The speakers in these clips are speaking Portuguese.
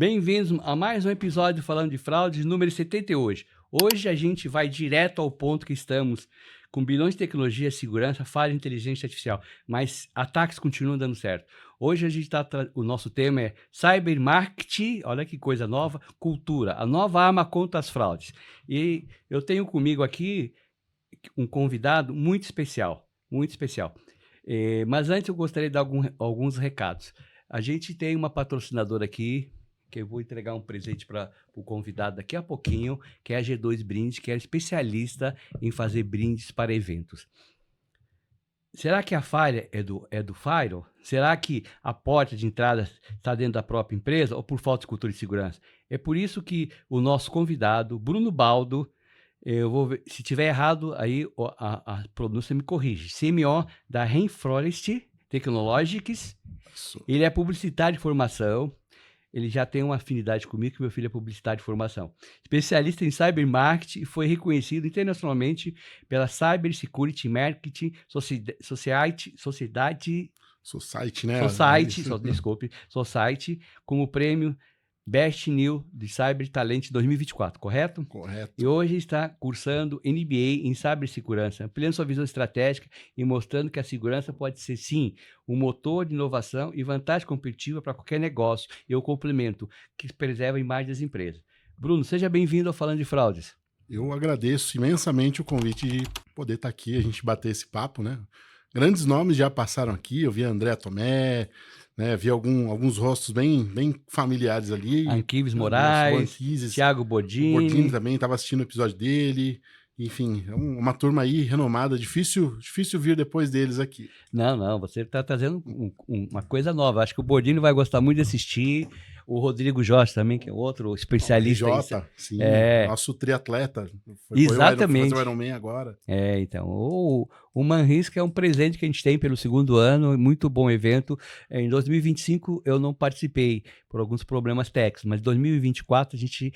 Bem-vindos a mais um episódio falando de fraudes, número 70 hoje. Hoje a gente vai direto ao ponto que estamos com bilhões de tecnologia, segurança, falha, inteligência artificial, mas ataques continuam dando certo. Hoje a gente o nosso tema é cybermarketing, olha que coisa nova, cultura, a nova arma contra as fraudes. E eu tenho comigo aqui um convidado muito especial, muito especial. Mas antes eu gostaria de dar alguns recados. A gente tem uma patrocinadora aqui, que eu vou entregar um presente para o convidado daqui a pouquinho, que é a G2 Brindes, que é especialista em fazer brindes para eventos. Será que a falha é do Firewall? Será que a porta de entrada está dentro da própria empresa ou por falta de cultura de segurança? É por isso que o nosso convidado, Bruno Baldo, eu vou ver, se tiver errado, aí a pronúncia me corrige. CMO da Rainforest Technologies. Ele é publicitário de formação. Ele já tem uma afinidade comigo, que meu filho é publicitário de formação. Especialista em cybermarketing e foi reconhecido internacionalmente pela Cybersecurity Marketing Society, né? Society, como prêmio Best New de Cyber Talent 2024, correto? Correto. E hoje está cursando MBA em cibersegurança, ampliando sua visão estratégica e mostrando que a segurança pode ser, sim, um motor de inovação e vantagem competitiva para qualquer negócio. E eu complemento, que preserva a imagem das empresas. Bruno, seja bem-vindo ao Falando de Fraudes. Eu agradeço imensamente o convite de poder estar aqui, a gente bater esse papo, né? Grandes nomes já passaram aqui, eu vi André Tomé, né? Vi alguns rostos bem familiares ali. Anquives Moraes, Thiago Bodini. O Bodini também, estava assistindo o episódio dele. Enfim, é uma turma aí renomada, difícil vir depois deles aqui. Não, você está trazendo uma coisa nova. Acho que o Bodini vai gostar muito de assistir. O Rodrigo Jorge também, que é outro especialista. Sim, nosso triatleta. Exatamente. Foi o Ironman agora. Então, o Manrisca é um presente que a gente tem pelo segundo ano, muito bom evento. Em 2025 eu não participei por alguns problemas técnicos, mas em 2024 a gente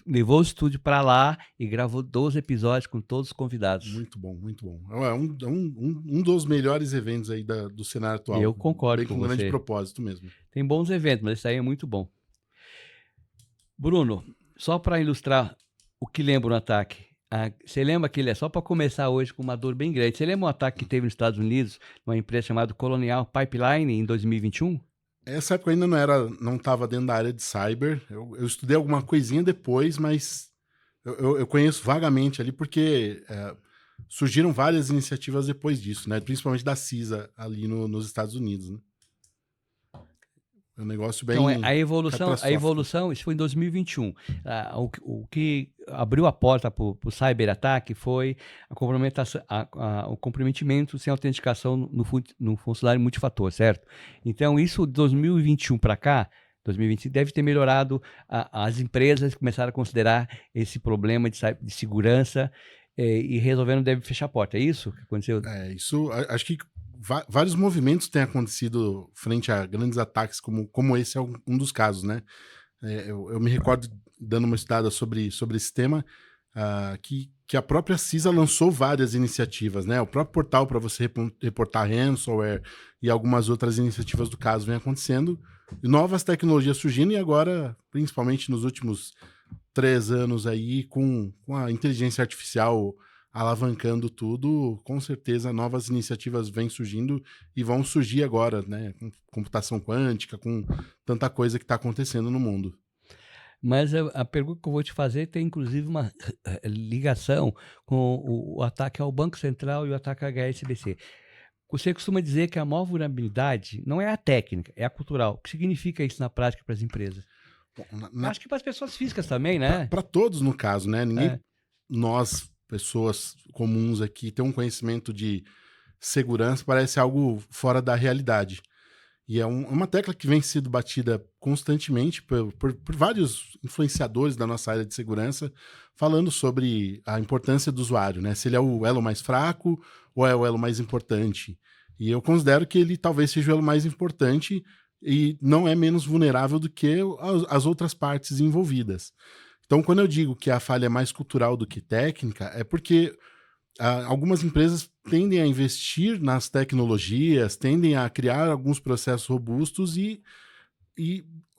levou o estúdio para lá e gravou 12 episódios com todos os convidados. Muito bom, muito bom. É um dos melhores eventos aí do cenário atual. Eu concordo com você. Com um grande propósito mesmo. Tem bons eventos, mas esse aí é muito bom. Bruno, só para ilustrar o que lembra um ataque. Você lembra que ele é só para começar hoje com uma dor bem grande. Você lembra um ataque que teve nos Estados Unidos, numa empresa chamada Colonial Pipeline, em 2021? Essa época ainda não estava dentro da área de cyber. Eu estudei alguma coisinha depois, mas eu conheço vagamente ali porque surgiram várias iniciativas depois disso, né? Principalmente da CISA ali nos Estados Unidos, né? É um negócio bem. Então, a evolução, isso foi em 2021. O que abriu a porta para o cyberataque foi o comprometimento sem autenticação no funcionário multifator, certo? Então, isso de 2021 para cá, 2020 deve ter melhorado. As empresas começaram a considerar esse problema de segurança e resolveram deve fechar a porta. É isso que aconteceu? Isso. Acho que vários movimentos têm acontecido frente a grandes ataques, como esse é um dos casos, né? Eu me recordo dando uma estudada sobre esse tema, que a própria CISA lançou várias iniciativas, né? O próprio portal para você reportar ransomware e algumas outras iniciativas do caso vem acontecendo, e novas tecnologias surgindo, e agora, principalmente nos últimos 3 anos aí, com a inteligência artificial alavancando tudo, com certeza novas iniciativas vêm surgindo e vão surgir agora, né? Com computação quântica, com tanta coisa que está acontecendo no mundo. Mas a pergunta que eu vou te fazer tem inclusive uma ligação com o ataque ao Banco Central e o ataque à HSBC. Você costuma dizer que a maior vulnerabilidade não é a técnica, é a cultural. O que significa isso na prática para as empresas? Acho que para as pessoas físicas também, né? Para todos, no caso, né? Nós, pessoas comuns aqui, ter um conhecimento de segurança parece algo fora da realidade. E é uma tecla que vem sendo batida constantemente por vários influenciadores da nossa área de segurança, falando sobre a importância do usuário, né? Se ele é o elo mais fraco ou é o elo mais importante. E eu considero que ele talvez seja o elo mais importante e não é menos vulnerável do que as outras partes envolvidas. Então, quando eu digo que a falha é mais cultural do que técnica, é porque algumas empresas tendem a investir nas tecnologias, tendem a criar alguns processos robustos e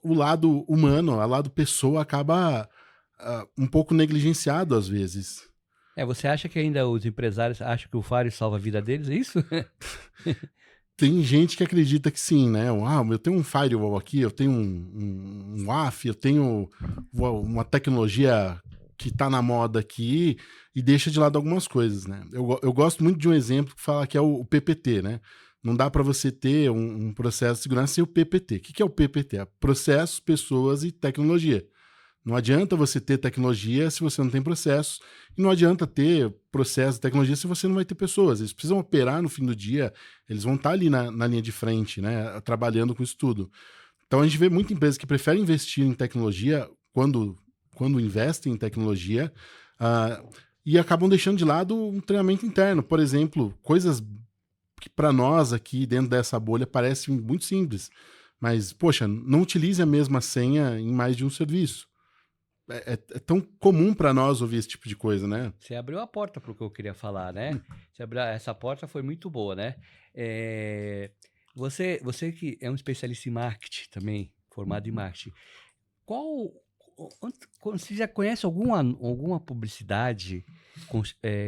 o lado humano, o lado pessoa acaba um pouco negligenciado às vezes. Você acha que ainda os empresários acham que o Fire salva a vida deles, é isso? Tem gente que acredita que sim, né? Eu tenho um firewall aqui, eu tenho um WAF, eu tenho uma tecnologia que está na moda aqui e deixa de lado algumas coisas, né? Eu gosto muito de um exemplo que fala que é o PPT, né? Não dá para você ter um processo de segurança sem o PPT. O que é o PPT? É processos, pessoas e tecnologia. Não adianta você ter tecnologia se você não tem processos, e não adianta ter processo e tecnologia se você não vai ter pessoas. Eles precisam operar no fim do dia, eles vão estar ali na linha de frente, né, trabalhando com isso tudo. Então a gente vê muita empresa que prefere investir em tecnologia quando investem em tecnologia e acabam deixando de lado um treinamento interno. Por exemplo, coisas que para nós aqui dentro dessa bolha parecem muito simples, mas, poxa, não utilize a mesma senha em mais de um serviço. É tão comum para nós ouvir esse tipo de coisa, né? Você abriu a porta para o que eu queria falar, né? Essa porta foi muito boa, né? Você que é um especialista em marketing também, formado em marketing, você já conhece alguma publicidade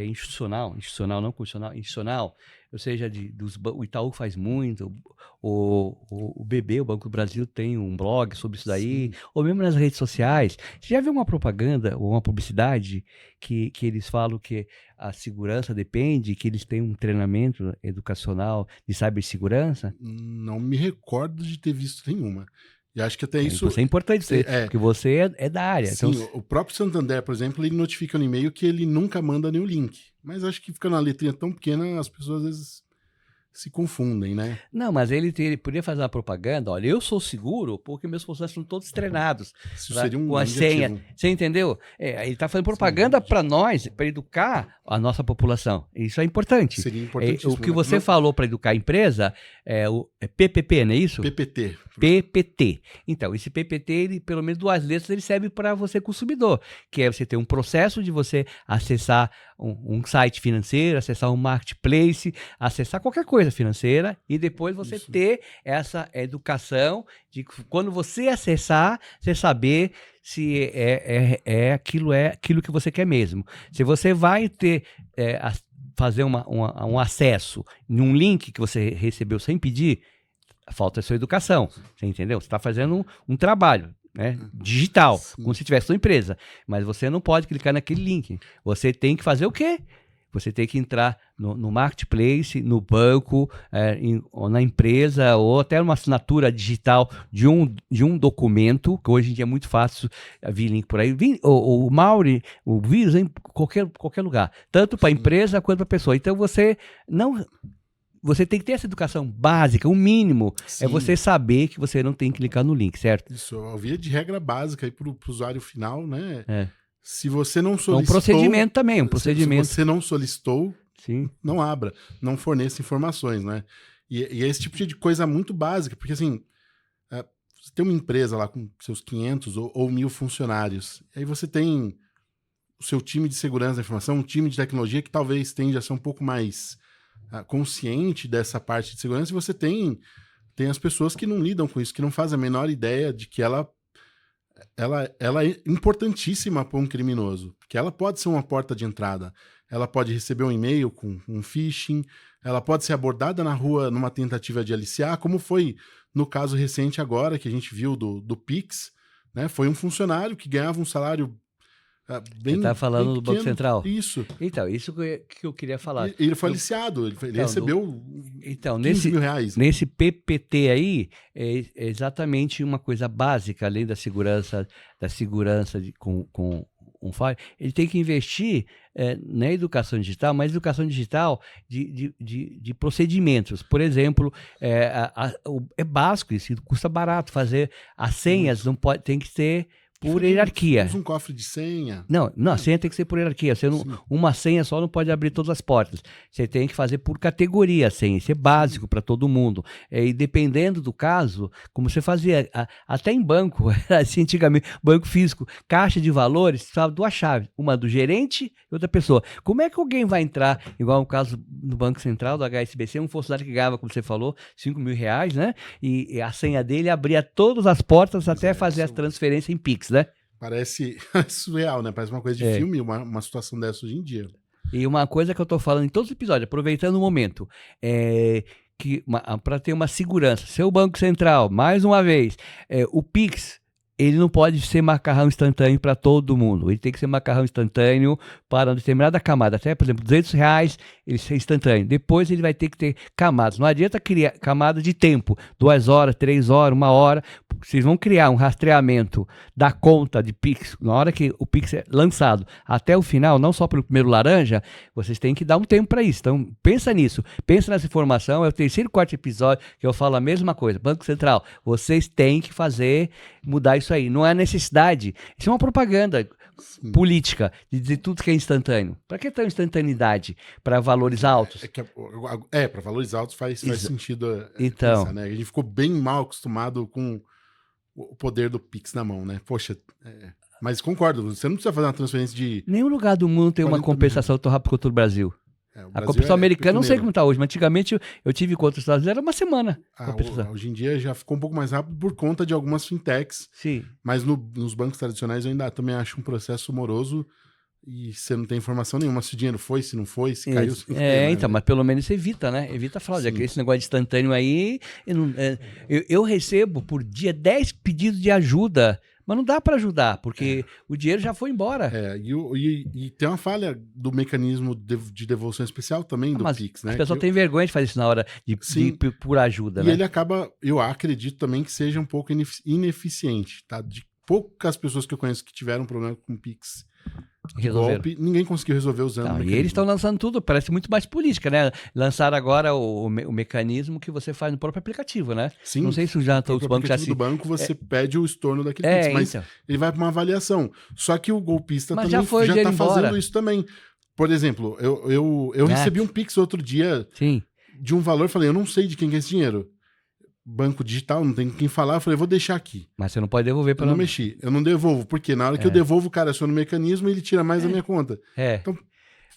institucional, não institucional, ou seja, o Itaú faz muito, o BB, o Banco do Brasil, tem um blog sobre isso daí, Sim. ou mesmo nas redes sociais. Você já viu uma propaganda ou uma publicidade que eles falam que a segurança depende, que eles têm um treinamento educacional de cibersegurança? Não me recordo de ter visto nenhuma. E acho que até isso... Isso é importante, porque você é da área. Sim, então... o próprio Santander, por exemplo, ele notifica no e-mail que ele nunca manda nenhum link. Mas acho que fica na letrinha tão pequena, as pessoas às vezes se confundem, né? Não, mas ele poderia fazer uma propaganda, olha, eu sou seguro porque meus processos são todos treinados. Isso seria um com a senha. Você entendeu? Ele está fazendo propaganda para nós, para educar a nossa população. Isso é importante. Seria importantíssimo. O que você falou para educar a empresa é PPP, não é isso? PPT. PPT. Então, esse PPT, ele, pelo menos 2 letras, ele serve para você consumidor, que é você ter um processo de você acessar um site financeiro, acessar um marketplace, acessar qualquer coisa financeira e depois você ter essa educação de quando você acessar, você saber se aquilo que você quer mesmo. Se você vai fazer um acesso em um link que você recebeu sem pedir, falta a sua educação, você entendeu? Você está fazendo um trabalho, né, digital, como se tivesse sua empresa, mas você não pode clicar naquele link. Você tem que fazer o quê? Você tem que entrar no marketplace, no banco, ou na empresa, ou até uma assinatura digital de um documento, que hoje em dia é muito fácil vir link por aí. O Mauri, o vírus em qualquer lugar, tanto para a empresa quanto para a pessoa. Então você tem que ter essa educação básica, o mínimo. Sim. É você saber que você não tem que clicar no link, certo? Isso, a via de regra básica aí para o usuário final, né? Se você não solicitou... É um procedimento também, um procedimento. Se você não solicitou, sim, não abra, não forneça informações, né? E é esse tipo de coisa muito básica, porque assim, você tem uma empresa lá com seus 500 ou 1.000 funcionários, aí você tem o seu time de segurança da informação, um time de tecnologia que talvez tende a ser um pouco mais consciente dessa parte de segurança, e você tem as pessoas que não lidam com isso, que não fazem a menor ideia de que ela é importantíssima para um criminoso, porque ela pode ser uma porta de entrada, ela pode receber um e-mail com um phishing, ela pode ser abordada na rua numa tentativa de aliciar, como foi no caso recente agora, que a gente viu do Pix, né? Foi um funcionário que ganhava um salário bem... Você está falando do Banco Central? Isso. Então, isso que eu queria falar. E ele foi aliciado, ele recebeu 15 mil reais. Nesse PPT aí, é exatamente uma coisa básica, além da segurança com um file, ele tem que investir na educação digital, mas educação digital de procedimentos. Por exemplo, é básico, isso custa barato fazer. As senhas tem que ter por hierarquia. Usa um cofre de senha. Não, a senha tem que ser por hierarquia. Você não, uma senha só não pode abrir todas as portas. Você tem que fazer por categoria a senha. Isso é básico para todo mundo. E dependendo do caso, como você fazia, até em banco, assim, antigamente, banco físico, caixa de valores, precisava de 2 chaves. Uma do gerente e outra pessoa. Como é que alguém vai entrar, igual no caso do Banco Central, do HSBC, um funcionário que ganhava, como você falou, R$5.000, né? E a senha dele abria todas as portas até fazer as transferências em Pix, né? Parece surreal, né? Parece uma coisa de filme, uma situação dessa hoje em dia. E uma coisa que eu tô falando em todos os episódios, aproveitando o momento, para ter uma segurança, seu Banco Central, mais uma vez, o Pix, ele não pode ser macarrão instantâneo para todo mundo. Ele tem que ser macarrão instantâneo para uma determinada camada. Até, por exemplo, R$200, ele ser instantâneo. Depois ele vai ter que ter camadas. Não adianta criar camada de tempo. 2 horas, 3 horas, 1 hora. Vocês vão criar um rastreamento da conta de Pix. Na hora que o Pix é lançado até o final, não só pelo primeiro laranja, vocês têm que dar um tempo para isso. Então, pensa nisso. Pensa nessa informação. É o 3º, 4º episódio que eu falo a mesma coisa. Banco Central, vocês têm que mudar isso aí. Não é necessidade. Isso é uma propaganda política de dizer tudo que é instantâneo. Para que tão instantaneidade? Para valores altos? Para valores altos faz sentido então, pensar, né? A gente ficou bem mal acostumado com o poder do Pix na mão, né? Poxa, mas concordo, você não precisa fazer uma transferência de... Nenhum lugar do mundo tem uma compensação tão rápida quanto o Brasil. A compensação americana, não sei como está hoje, mas antigamente eu tive conta dos Estados Unidos, era uma semana. Hoje em dia já ficou um pouco mais rápido por conta de algumas fintechs. Sim. Mas nos bancos tradicionais eu ainda também acho um processo moroso e você não tem informação nenhuma se o dinheiro foi, se não foi, se caiu, se não caiu. Então, mas pelo menos você evita, né? Evita a fraude. Esse negócio de instantâneo aí, eu recebo por dia 10 pedidos de ajuda. Mas não dá para ajudar, porque o dinheiro já foi embora. E tem uma falha do mecanismo de devolução especial também do Pix, né? As pessoas têm vergonha de fazer isso na hora por ajuda, e né? Ele acaba, eu acredito também que seja um pouco ineficiente, tá? De poucas pessoas que eu conheço que tiveram problema com Pix golpe, ninguém conseguiu resolver usando o mecanismo. E eles estão lançando tudo, parece muito mais política, né? Lançaram agora o mecanismo que você faz no próprio aplicativo, né? Sim. Não sei se já estão os bancos já do banco você pede o estorno daquele Pix, mas ele vai para uma avaliação. Só que o golpista também já está fazendo isso também. Por exemplo, eu recebi um Pix outro dia de um valor, falei, eu não sei de quem é esse dinheiro. Banco digital, não tem com quem falar, eu falei, vou deixar aqui. Mas você não pode devolver para não mexi. Eu não devolvo, porque na hora que eu devolvo, o cara aciona o mecanismo e ele tira mais da minha conta. Então,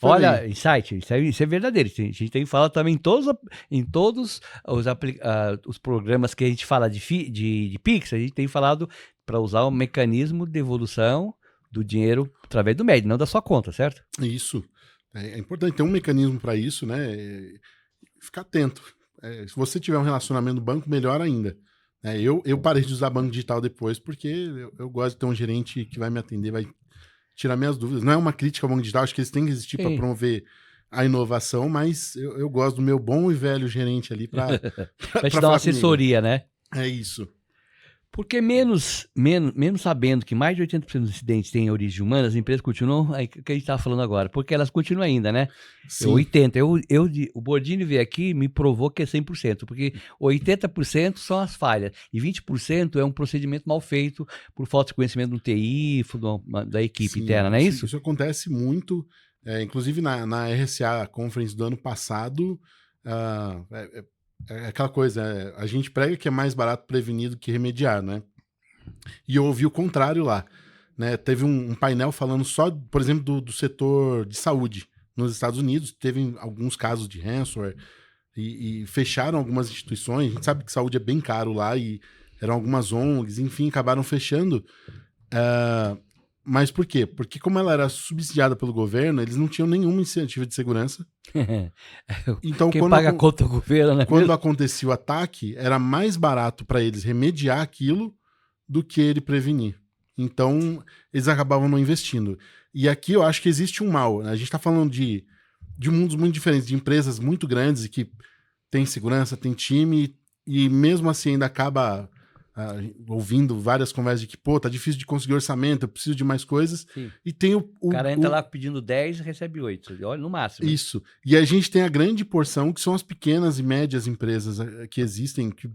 olha, insight, isso é verdadeiro. A gente tem que falar também em todos os programas que a gente fala de Pix, a gente tem falado para usar o mecanismo de devolução do dinheiro através do MED, não da sua conta, certo? Isso. É importante ter um mecanismo para isso, né? Ficar atento. Se você tiver um relacionamento no banco, melhor ainda. Eu parei de usar banco digital depois porque eu gosto de ter um gerente que vai me atender, vai tirar minhas dúvidas. Não é uma crítica ao banco digital, acho que eles têm que existir para promover a inovação, mas eu gosto do meu bom e velho gerente ali para te dar uma assessoria, né? É isso. Porque menos sabendo que mais de 80% dos acidentes têm origem humana, as empresas continuam, aí que a gente estava falando agora, porque elas continuam ainda, né? Sim. 80%. O Bordini veio aqui e me provou que é 100%, porque 80% são as falhas, e 20% é um procedimento mal feito por falta de conhecimento do TI, da equipe interna, não é isso? Isso acontece muito, inclusive na RSA Conference do ano passado, é aquela coisa, a gente prega que é mais barato prevenir do que remediar, né? E eu ouvi o contrário lá, né? Teve um painel falando só, por exemplo, do setor de saúde nos Estados Unidos, teve alguns casos de ransomware e fecharam algumas instituições, a gente sabe que saúde é bem caro lá e eram algumas ONGs, enfim, acabaram fechando. Mas por quê? Porque como ela era subsidiada pelo governo, eles não tinham nenhuma iniciativa de segurança. Então, quem paga a conta do governo, né? Quando acontecia o ataque, era mais barato para eles remediar aquilo do que ele prevenir. Então, eles acabavam não investindo. E aqui eu acho que existe um mal. A gente está falando de mundos muito diferentes, de empresas muito grandes e que tem segurança, tem time, e mesmo assim ainda acaba... ouvindo várias conversas de que, tá difícil de conseguir orçamento, eu preciso de mais coisas. Sim. E tem o cara entra lá pedindo 10 e recebe 8, olha, no máximo. Isso. E a gente tem a grande porção, que são as pequenas e médias empresas que existem, que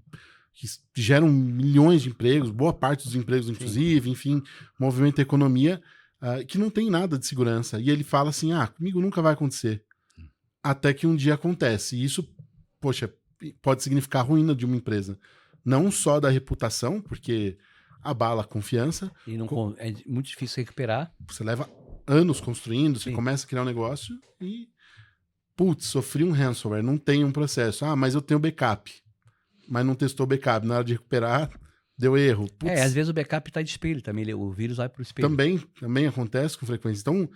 que geram milhões de empregos, boa parte dos empregos, inclusive, enfim, movimenta a economia, que não tem nada de segurança. E ele fala assim, comigo nunca vai acontecer. Até que um dia acontece. E isso, poxa, pode significar a ruína de uma empresa. Não só da reputação, porque abala a confiança. E é muito difícil recuperar. Você leva anos construindo, você Sim. começa a criar um negócio e, putz, sofri um ransomware, não tem um processo. Mas eu tenho backup. Mas não testou o backup. Na hora de recuperar, deu erro. Putz, Às vezes o backup está de espelho também, o vírus vai para o espelho. Também acontece com frequência. Então,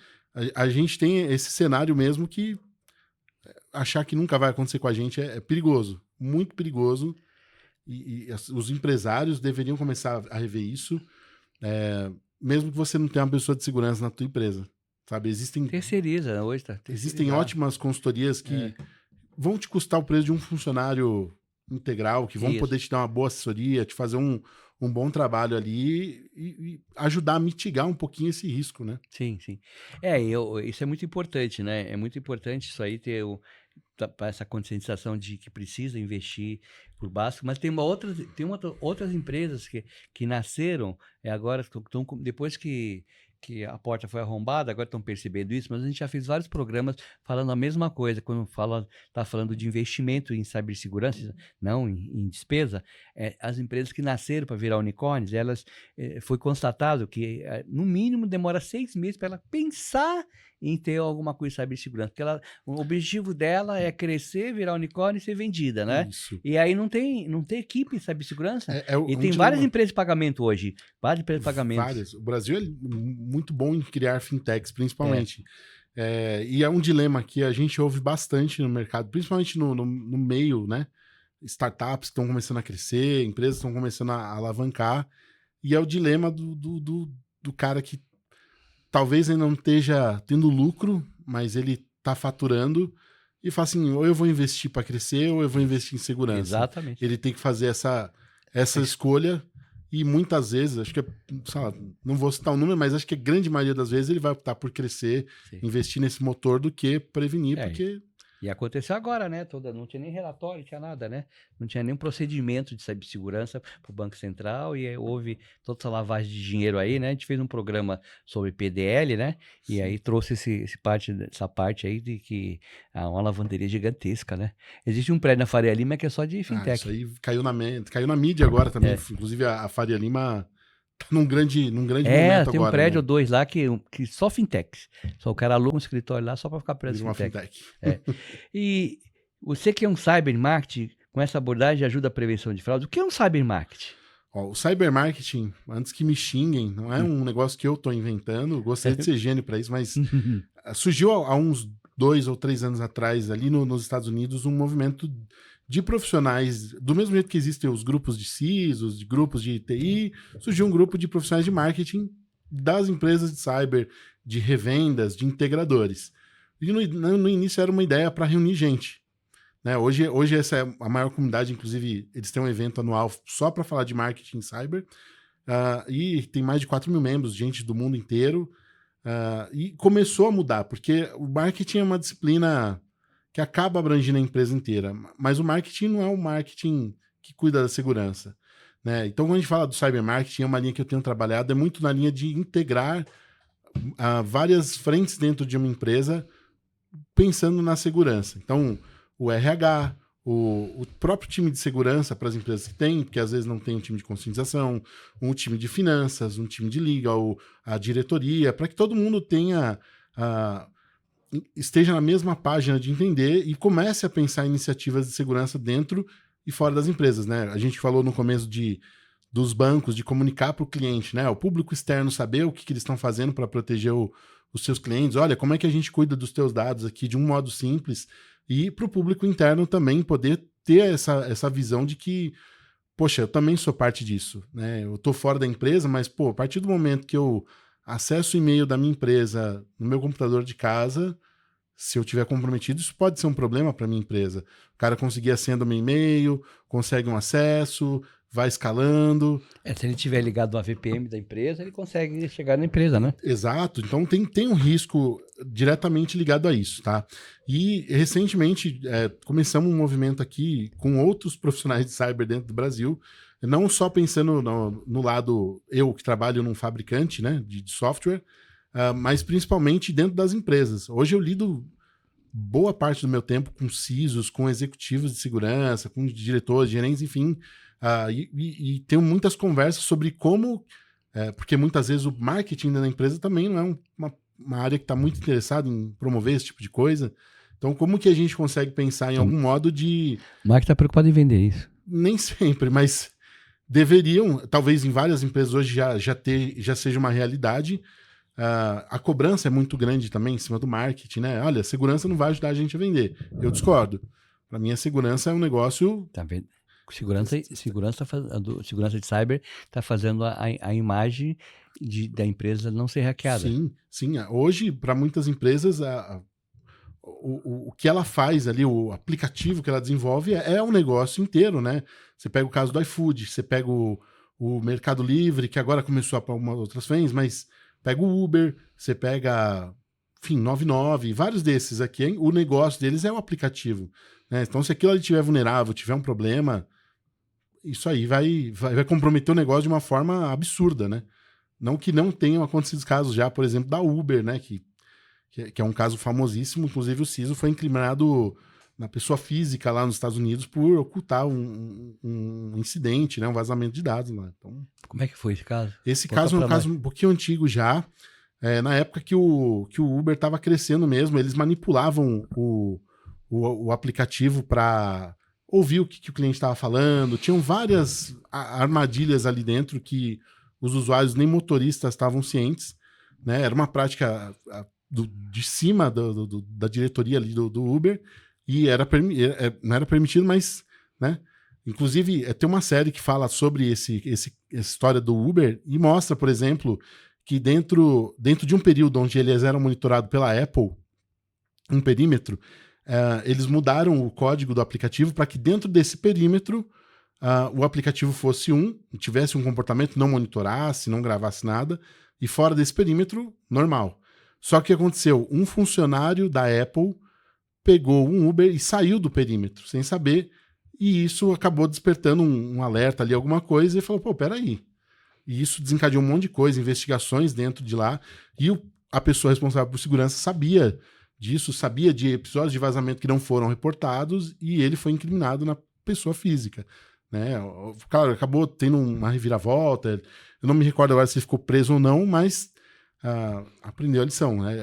a gente tem esse cenário mesmo que achar que nunca vai acontecer com a gente é perigoso. Muito perigoso. E os empresários deveriam começar a rever isso, mesmo que você não tenha uma pessoa de segurança na tua empresa, sabe? Terceiriza, hoje tá Existem ótimas consultorias que vão te custar o preço de um funcionário integral, que vão poder te dar uma boa assessoria, te fazer um bom trabalho ali e ajudar a mitigar um pouquinho esse risco, né? Sim. Isso é muito importante, né? É muito importante isso aí ter essa conscientização de que precisa investir por baixo, mas tem outras empresas que nasceram agora, depois que a porta foi arrombada, agora estão percebendo isso, mas a gente já fez vários programas falando a mesma coisa, quando está falando de investimento em cibersegurança, não em despesa, as empresas que nasceram para virar unicórnios, foi constatado que no mínimo demora 6 meses para ela pensar em ter alguma coisa de cibersegurança, porque o objetivo dela é crescer, virar unicórnio e ser vendida, né? Isso. E aí não tem equipe de cibersegurança, e tem dilema. várias empresas de pagamento hoje, várias empresas de pagamento. Várias. O Brasil é muito bom em criar fintechs, principalmente. E é um dilema que a gente ouve bastante no mercado, principalmente no meio, né? Startups que estão começando a crescer, empresas estão começando a alavancar, e é o dilema do cara que talvez ainda não esteja tendo lucro, mas ele está faturando e fala assim, ou eu vou investir para crescer ou eu vou investir em segurança. Exatamente. Ele tem que fazer essa escolha e muitas vezes, acho que, não vou citar o número, mas acho que a grande maioria das vezes ele vai optar por crescer, investir nesse motor do que prevenir, porque... E aconteceu agora, né? Não tinha nem relatório, não tinha nada, né? Não tinha nenhum procedimento de cibersegurança para o Banco Central e aí houve toda essa lavagem de dinheiro aí, né? A gente fez um programa sobre PDL, né? E aí trouxe essa parte aí de que uma lavanderia gigantesca, né? Existe um prédio na Faria Lima que é só de fintech. Isso aí caiu na mídia agora também. Inclusive a Faria Lima tá num grande momento agora. Tem um prédio ou dois lá que só fintechs. Só o cara aluga um escritório lá só para ficar preso uma fintech. E você que é um cybermarketing, com essa abordagem ajuda a prevenção de fraude. O que é um cybermarketing? O cybermarketing, antes que me xinguem, não é um negócio que eu tô inventando, gostaria de ser gênio para isso, mas surgiu há uns 2 ou 3 anos atrás, ali nos Estados Unidos, um movimento de profissionais, do mesmo jeito que existem os grupos de CISOs, de grupos de TI, surgiu um grupo de profissionais de marketing das empresas de cyber, de revendas, de integradores. E no início era uma ideia para reunir gente. Né? Hoje essa é a maior comunidade, inclusive eles têm um evento anual só para falar de marketing cyber, e tem mais de 4 mil membros, gente do mundo inteiro, e começou a mudar, porque o marketing é uma disciplina que acaba abrangendo a empresa inteira, mas o marketing não é o marketing que cuida da segurança. Né? Então, quando a gente fala do cybermarketing, é uma linha que eu tenho trabalhado, é muito na linha de integrar várias frentes dentro de uma empresa pensando na segurança. Então, o RH, o próprio time de segurança para as empresas que tem, porque às vezes não tem um time de conscientização, um time de finanças, um time de legal, a diretoria, para que todo mundo esteja na mesma página de entender e comece a pensar em iniciativas de segurança dentro e fora das empresas. Né? A gente falou no começo dos bancos, de comunicar para o cliente, né? O público externo saber o que eles estão fazendo para proteger os seus clientes. Olha, como é que a gente cuida dos teus dados aqui de um modo simples, e para o público interno também poder ter essa visão de que, poxa, eu também sou parte disso, né? Eu estou fora da empresa, mas, a partir do momento que eu acesso o e-mail da minha empresa no meu computador de casa, se eu tiver comprometido, isso pode ser um problema para minha empresa. O cara conseguir a senha do meu e-mail, consegue um acesso, vai escalando. Se ele estiver ligado a VPN da empresa, ele consegue chegar na empresa, né? Exato, então tem um risco diretamente ligado a isso, tá? E recentemente começamos um movimento aqui com outros profissionais de cyber dentro do Brasil, não só pensando no lado, eu que trabalho num fabricante, né, de software, mas principalmente dentro das empresas. Hoje eu lido boa parte do meu tempo com CISOs, com executivos de segurança, com diretores, gerentes, enfim, e tenho muitas conversas sobre como, porque muitas vezes o marketing da empresa também não é uma área que está muito interessada em promover esse tipo de coisa. Então, como que a gente consegue pensar em algum modo de... O marketing está preocupado em vender isso. Nem sempre, mas deveriam, talvez em várias empresas hoje já seja uma realidade. A cobrança é muito grande também em cima do marketing, né? Olha, segurança não vai ajudar a gente a vender. Eu discordo. Para mim, a segurança é um negócio... Tá vendo? Segurança de cyber está fazendo a imagem da empresa não ser hackeada. Sim, sim. Hoje, para muitas empresas, o que ela faz ali, o aplicativo que ela desenvolve é um negócio inteiro, né? Você pega o caso do iFood, você pega o Mercado Livre, que agora começou a uma outras frentes, mas pega o Uber, você pega, enfim, 99, vários desses aqui, hein? O negócio deles é o aplicativo, né? Então, se aquilo ali estiver vulnerável, tiver um problema, isso aí vai comprometer o negócio de uma forma absurda, né? Não que não tenham acontecido casos já, por exemplo, da Uber, né? Que é um caso famosíssimo. Inclusive, o CISO foi incriminado na pessoa física lá nos Estados Unidos por ocultar um incidente, né? Um vazamento de dados lá. Então, como é que foi esse caso? Esse caso é um caso um pouquinho antigo já. Na época que o Uber estava crescendo mesmo, eles manipulavam o aplicativo para ouvir o que o cliente estava falando. Tinham várias armadilhas ali dentro que os usuários nem motoristas estavam cientes, né? Era uma prática de cima da diretoria ali do Uber e não era permitido, mas, né? Inclusive, tem uma série que fala sobre essa história do Uber e mostra, por exemplo, que dentro de um período onde eles eram monitorados pela Apple, um perímetro, eles mudaram o código do aplicativo para que dentro desse perímetro o aplicativo fosse tivesse um comportamento, não monitorasse, não gravasse nada, e fora desse perímetro, normal. Só que o que aconteceu? Um funcionário da Apple pegou um Uber e saiu do perímetro, sem saber, e isso acabou despertando um alerta ali, alguma coisa, e falou, pô, peraí. E isso desencadeou um monte de coisa, investigações dentro de lá, e a pessoa responsável por segurança sabia disso, sabia de episódios de vazamento que não foram reportados, e ele foi incriminado na pessoa física, né? Claro, acabou tendo uma reviravolta, eu não me recordo agora se ele ficou preso ou não, mas aprendeu a lição, né?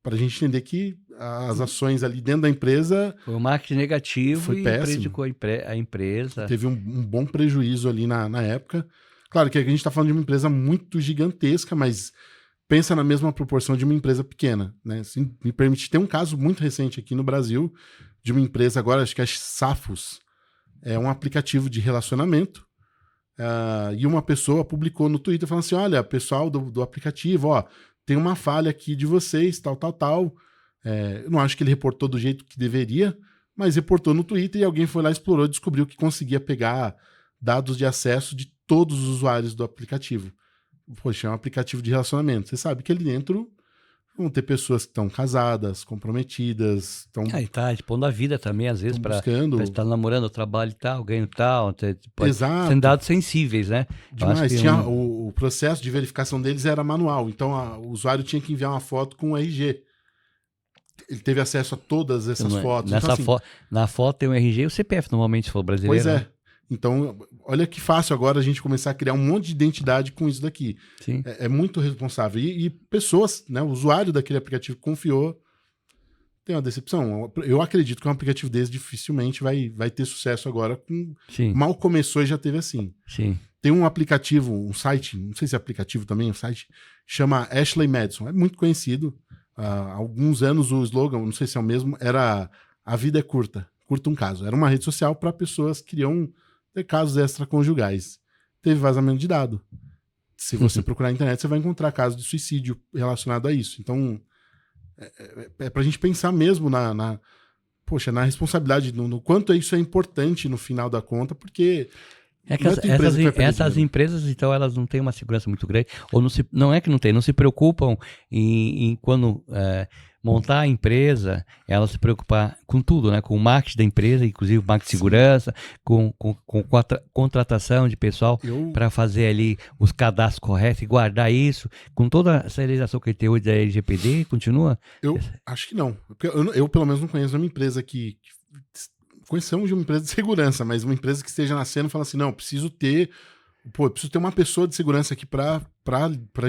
Para a gente entender que as ações ali dentro da empresa... Foi um marketing negativo foi e péssimo. prejudicou a empresa. Teve um bom prejuízo ali na época. Claro que a gente está falando de uma empresa muito gigantesca, mas pensa na mesma proporção de uma empresa pequena, né? Assim, me permite ter um caso muito recente aqui no Brasil de uma empresa agora, acho que é Safos, é um aplicativo de relacionamento, e uma pessoa publicou no Twitter falando assim, olha, pessoal do aplicativo, ó, tem uma falha aqui de vocês, tal. Eu não acho que ele reportou do jeito que deveria, mas reportou no Twitter e alguém foi lá, explorou e descobriu que conseguia pegar dados de acesso de todos os usuários do aplicativo. Poxa, é um aplicativo de relacionamento. Você sabe que ali dentro vão ter pessoas que estão casadas, comprometidas, estão... E tá expondo a vida também, às vezes, para estar namorando, trabalho e tal, ganho tal. Exato. São dados sensíveis, né? Demais. O processo de verificação deles era manual, então o usuário tinha que enviar uma foto com o RG. Ele teve acesso a todas essas fotos. Na foto tem o RG e o CPF, normalmente, se for brasileiro. Pois é. Né? Então, olha que fácil agora a gente começar a criar um monte de identidade com isso daqui. Sim. É muito responsável. E pessoas, né, o usuário daquele aplicativo confiou, tem uma decepção. Eu acredito que um aplicativo desse dificilmente vai ter sucesso agora. Mal começou e já teve assim. Sim. Tem um aplicativo, um site, não sei se é aplicativo também, um site, chama Ashley Madison. É muito conhecido. Há alguns anos o slogan, não sei se é o mesmo, era "A vida é curta, curta um caso". Era uma rede social para pessoas que queriam ter casos extraconjugais. Teve vazamento de dado. Se você procurar na internet, você vai encontrar casos de suicídio relacionado a isso. Então, é pra gente pensar mesmo na responsabilidade, no quanto isso é importante no final da conta, porque É que não é a tua empresa que vai perder essas dinheiro. empresas, então, elas não têm uma segurança muito grande, ou não é que não tem, não se preocupam em quando montar a empresa, elas se preocupar com tudo, né? Com o marketing da empresa, inclusive o marketing de Sim, segurança, com contratação de pessoal eu para fazer ali os cadastros corretos e guardar isso, com toda essa legislação que tem hoje da LGPD, continua? Eu acho que não. Porque eu, pelo menos, não conheço uma empresa conhecemos de uma empresa de segurança, mas uma empresa que esteja nascendo e fala assim: não, eu preciso ter uma pessoa de segurança aqui pra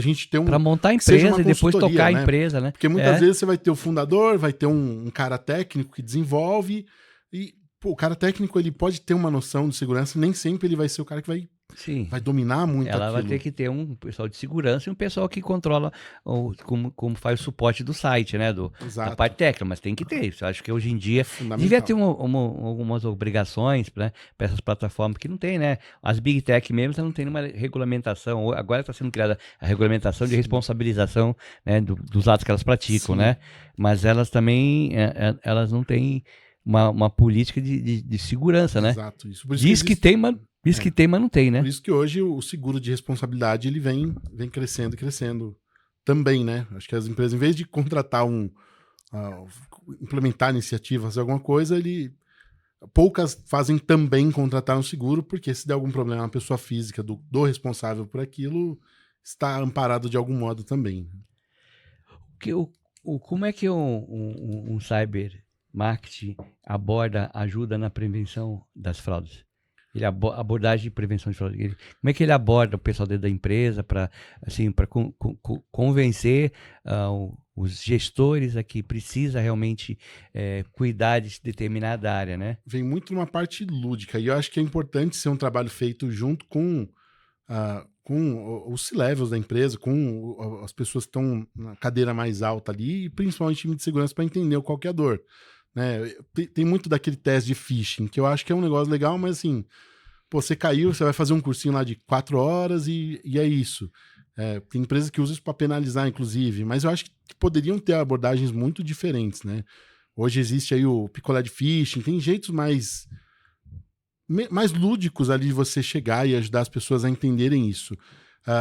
gente ter Para montar a que seja uma empresa e depois tocar consultoria, a né? empresa, né? Porque muitas vezes você vai ter o fundador, vai ter um cara técnico que desenvolve, e pô, o cara técnico ele pode ter uma noção de segurança, nem sempre ele vai ser o cara que Sim. vai dominar muito Ela vai ter aquilo. que ter um pessoal de segurança e um pessoal que controla como faz o suporte do site, né? Da parte Exato. técnica, mas tem que ter isso. Acho que hoje em É dia devia ter fundamental. algumas obrigações, né, para essas plataformas que não tem, né? As Big Tech mesmo não tem nenhuma regulamentação. Agora está sendo criada a regulamentação de Sim. responsabilização, né, dos atos que elas praticam, Sim. né? Mas elas também elas não têm uma política de segurança, né? Exato. Isso. Por isso que Diz que existe. tem, mas não tem, Por né? isso que hoje o seguro de responsabilidade ele vem crescendo e crescendo também, né? Acho que as empresas, em vez de contratar ah, implementar iniciativas, fazer alguma coisa, poucas fazem também contratar um seguro, porque se der algum problema a pessoa física do responsável por aquilo está amparado de algum modo também. Que como é que um cyber marketing ajuda na prevenção das fraudes? Ele abordagem de prevenção de fraude. Como é que ele aborda o pessoal dentro da empresa para assim, para convencer os gestores a que precisa realmente cuidar de determinada área, né? Vem muito numa parte lúdica, e eu acho que é importante ser um trabalho feito junto com os C-levels da empresa, com as pessoas que estão na cadeira mais alta ali, e principalmente time de segurança para entender qual que é a dor. Né? Tem muito daquele teste de phishing, que eu acho que é um negócio legal, mas assim, pô, você caiu, você vai fazer um cursinho lá de 4 horas e é isso. Tem empresas que usam isso para penalizar, inclusive, mas eu acho que poderiam ter abordagens muito diferentes, né? Hoje existe aí o picolé de phishing, tem jeitos mais lúdicos ali de você chegar e ajudar as pessoas a entenderem isso.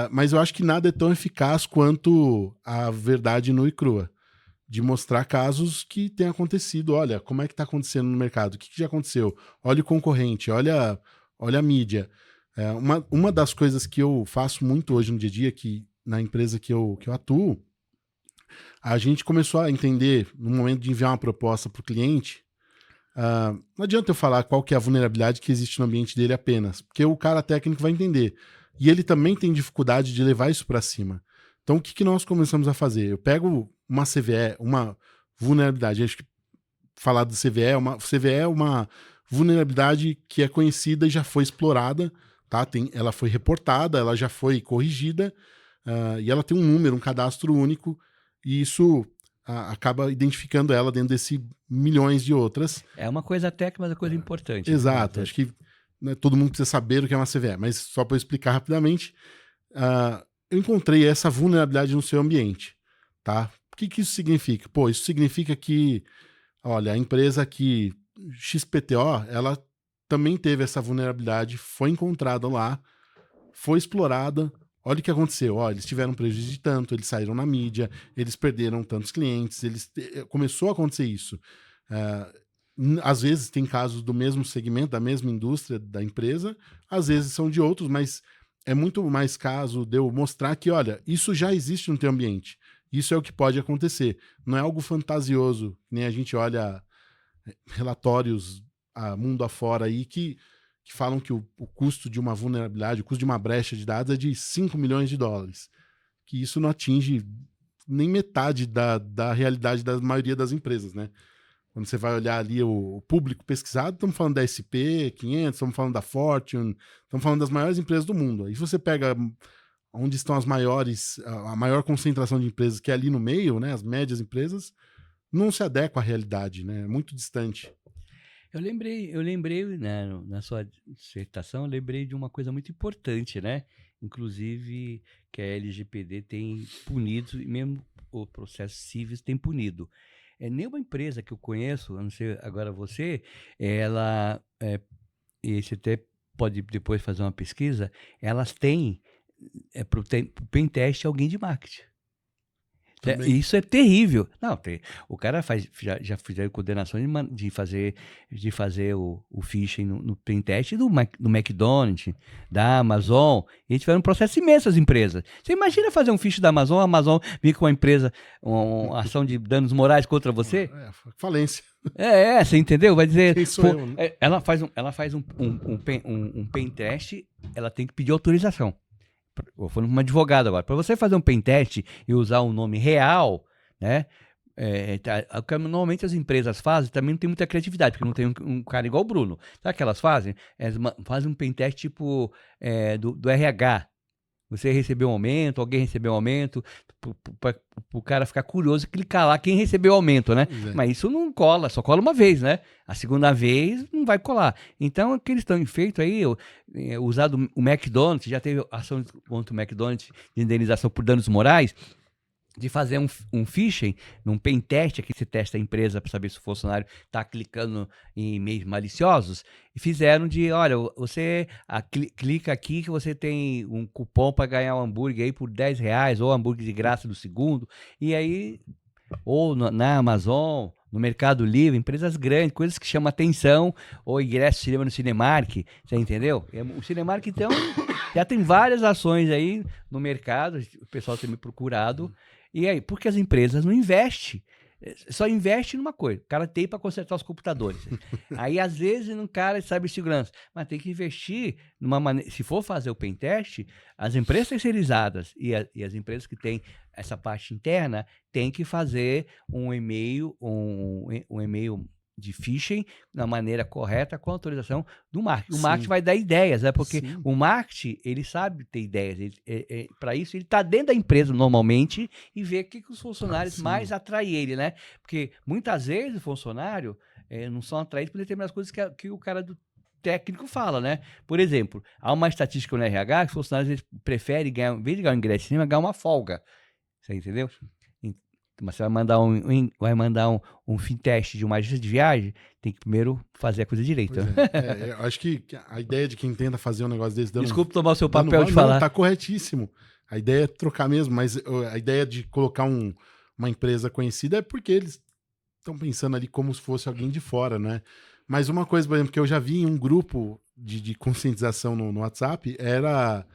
Mas eu acho que nada é tão eficaz quanto a verdade nua e crua. De mostrar casos que têm acontecido. Olha, como é que está acontecendo no mercado? O que já aconteceu? Olha o concorrente, olha a mídia. Uma das coisas que eu faço muito hoje no dia a dia, que na empresa que eu atuo, a gente começou a entender, no momento de enviar uma proposta para o cliente, não adianta eu falar qual que é a vulnerabilidade que existe no ambiente dele apenas, porque o cara técnico vai entender. E ele também tem dificuldade de levar isso para cima. Então, o que nós começamos a fazer? Eu pego uma CVE, uma vulnerabilidade. Acho que falar do CVE, CVE é uma vulnerabilidade que é conhecida e já foi explorada, tá? Ela foi reportada, ela já foi corrigida, e ela tem um número, um cadastro único, e isso acaba identificando ela dentro desse milhões de outras. É uma coisa técnica, mas é coisa importante, né? Exato, acho que né, todo mundo precisa saber o que é uma CVE, mas só para explicar rapidamente, eu encontrei essa vulnerabilidade no seu ambiente, tá? O que isso significa? Pô, isso significa que, olha, a empresa aqui, XPTO, ela também teve essa vulnerabilidade, foi encontrada lá, foi explorada. Olha o que aconteceu. Ó, eles tiveram prejuízo de tanto, eles saíram na mídia, eles perderam tantos clientes, começou a acontecer isso. Às vezes tem casos do mesmo segmento, da mesma indústria da empresa, às vezes são de outros, mas é muito mais caso de eu mostrar que, olha, isso já existe no teu ambiente. Isso é o que pode acontecer. Não é algo fantasioso, nem a gente olha relatórios mundo afora aí que falam que o custo de uma vulnerabilidade, o custo de uma brecha de dados é de 5 milhões de dólares. Que isso não atinge nem metade da realidade da maioria das empresas, né? Quando você vai olhar ali o público pesquisado, estamos falando da SP 500, estamos falando da Fortune, estamos falando das maiores empresas do mundo. Aí você pega onde estão as maiores, a maior concentração de empresas, que é ali no meio, né? As médias empresas, não se adequa à realidade, né? É muito distante. Eu lembrei, né, na sua dissertação, eu lembrei de uma coisa muito importante, né? Inclusive que a LGPD tem punido, e mesmo o processo civil tem punido. Nenhuma empresa que eu conheço, a não ser agora você, ela, e você até pode depois fazer uma pesquisa, elas têm, para o pentest, alguém de marketing. Também. Isso é terrível. Não, o cara já fizeram coordenação de fazer o phishing no pentest do McDonald's, da Amazon, e tiveram um processo imenso as empresas. Você imagina fazer um phishing da Amazon, a Amazon vir com uma empresa, uma ação de danos morais contra você? Falência. Você entendeu? Vai dizer, Quem sou eu, né? ela faz um pentest, ela tem que pedir autorização. Eu fui um advogado agora. Para você fazer um pentest e usar um nome real, né? O que normalmente as empresas fazem também não tem muita criatividade, porque não tem um cara igual o Bruno. Sabe o que elas fazem? Elas fazem um pentest tipo do RH. Você recebeu um aumento, alguém recebeu um aumento, para o cara ficar curioso e clicar lá quem recebeu o aumento, né? Mas isso não cola, só cola uma vez, né? A segunda vez não vai colar. Então, o que eles estão feito aí, usado o McDonald's, já teve ação contra o McDonald's de indenização por danos morais, de fazer um phishing, num pentest, que você testa a empresa para saber se o funcionário está clicando em e-mails maliciosos, e fizeram olha, você clica aqui que você tem um cupom para ganhar um hambúrguer aí por R$10, ou hambúrguer de graça do segundo, e aí, ou na Amazon, no Mercado Livre, empresas grandes, coisas que chamam atenção, ou ingresso de cinema no Cinemark, você entendeu? O Cinemark, então, já tem várias ações aí no mercado, o pessoal tem me procurado. E aí, porque as empresas não investem, só investem numa coisa, o cara tem para consertar os computadores. Aí, às vezes, um cara de cibersegurança, mas tem que investir numa maneira, se for fazer o pentest, as empresas terceirizadas e as empresas que têm essa parte interna, tem que fazer um e-mail, um e-mail de phishing na maneira correta com a autorização do marketing. O marketing vai dar ideias, né? Porque o marketing, ele sabe ter ideias. Para isso, ele está dentro da empresa normalmente e vê o que os funcionários mais atraem ele, né? Porque muitas vezes o funcionário não são atraídos por determinadas coisas que o cara do técnico fala, né? Por exemplo, há uma estatística no RH que os funcionários eles preferem ganhar, em vez de ganhar um ingresso em cima, ganhar uma folga. Você entendeu? Mas você vai mandar um fintech de uma agência de viagem, tem que primeiro fazer a coisa direito. Eu acho que a ideia de quem tenta fazer um negócio desse... Desculpa tomar o seu papel de falar. Tá corretíssimo. A ideia é trocar mesmo, mas a ideia de colocar uma empresa conhecida é porque eles estão pensando ali como se fosse alguém de fora, né? Mas uma coisa, por exemplo, que eu já vi em um grupo de conscientização no WhatsApp, era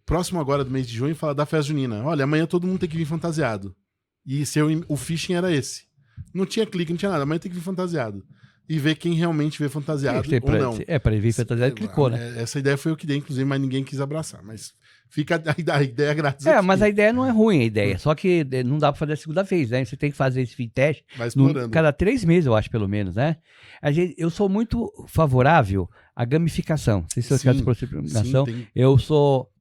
próximo agora do mês de junho, falar da festa junina. Olha, amanhã todo mundo tem que vir fantasiado. E o phishing era esse. Não tinha clique, não tinha nada. Amanhã tem que vir fantasiado. E ver quem realmente vê fantasiado ou não. Para vir fantasiado, clicou, né? Essa ideia foi eu que dei, inclusive, mas ninguém quis abraçar. Mas fica a ideia grátis. Mas a ideia não é ruim, a ideia. Só que não dá para fazer a segunda vez, né? Você tem que fazer esse teste cada 3 meses, eu acho, pelo menos, né? Eu sou muito favorável à gamificação. Não sei se você quer essa aproximação. Eu sou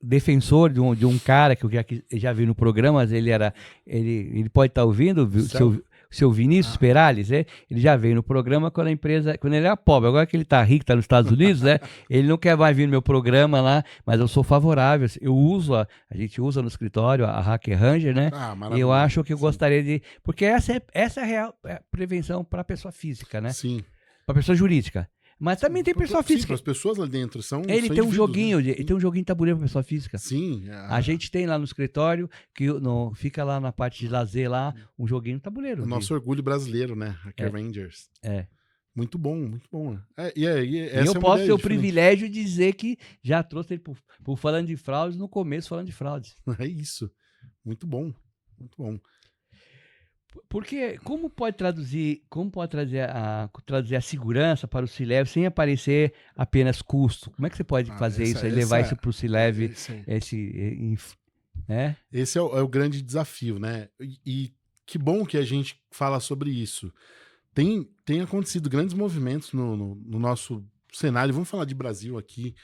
defensor de um cara que eu já vi no programa, mas ele pode estar ouvindo, seu Vinícius Perales, ele já veio no programa quando ele era pobre. Agora que ele está rico, está nos Estados Unidos, né? Ele não quer mais vir no meu programa lá, mas eu sou favorável. Eu uso, a gente usa no escritório a Hacker Ranger, né? E eu acho que eu gostaria de... Porque essa é a real prevenção para a pessoa física, né? Sim. Para a pessoa jurídica. Mas também tem pessoa física. Sim, as pessoas lá dentro ele tem um joguinho, né? Ele tem um joguinho de tabuleiro para pessoa física. Sim. A gente tem lá no escritório, que fica lá na parte de lazer lá, um joguinho de tabuleiro. O nosso orgulho brasileiro, né? Hacker Rangers. Muito bom, muito bom. E eu posso ter o privilégio de dizer que já trouxe ele por Falando de Fraudes no começo, Falando de Fraudes. É isso. Muito bom, muito bom. Porque como pode trazer a segurança para o C-Level sem aparecer apenas custo? Como é que você pode fazer isso e levar isso para o C-Level? Né? Esse é o grande desafio, né? E que bom que a gente fala sobre isso. Tem acontecido grandes movimentos no nosso cenário, vamos falar de Brasil aqui,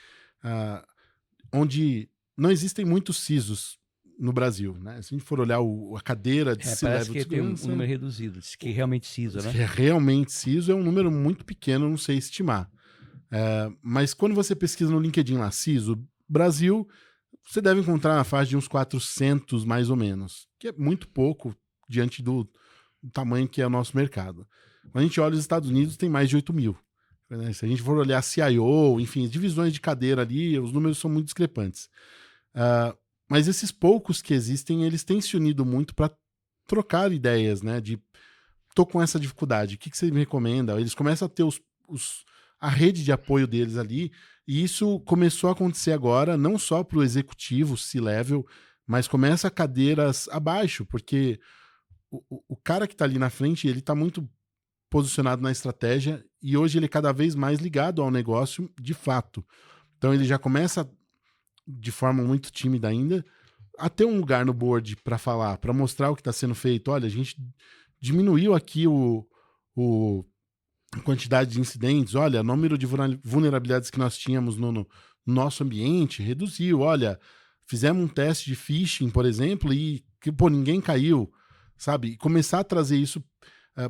onde não existem muitos CISOs no Brasil, né? Se a gente for olhar a cadeira de C-Level de segurança... Parece que tem um número reduzido, que realmente CISO, né? Que realmente CISO é um número muito pequeno, não sei estimar. Mas quando você pesquisa no LinkedIn lá, CISO Brasil, você deve encontrar na faixa de uns 400 mais ou menos, que é muito pouco diante do tamanho que é o nosso mercado. Quando a gente olha os Estados Unidos, tem mais de 8 mil. né? Se a gente for olhar CIO, enfim, divisões de cadeira ali, os números são muito discrepantes. Mas esses poucos que existem, eles têm se unido muito para trocar ideias, né? De tô com essa dificuldade, o que você me recomenda? Eles começam a ter a rede de apoio deles ali, e isso começou a acontecer agora, não só para o executivo, C-level, mas começa a cadeiras abaixo, porque o cara que está ali na frente, ele está muito posicionado na estratégia, e hoje ele é cada vez mais ligado ao negócio de fato. Então ele já começa, de forma muito tímida ainda, a ter um lugar no board para falar, para mostrar o que está sendo feito. Olha, a gente diminuiu aqui a quantidade de incidentes, olha, o número de vulnerabilidades que nós tínhamos no nosso ambiente reduziu, olha, fizemos um teste de phishing, por exemplo, e ninguém caiu, sabe? E começar a trazer isso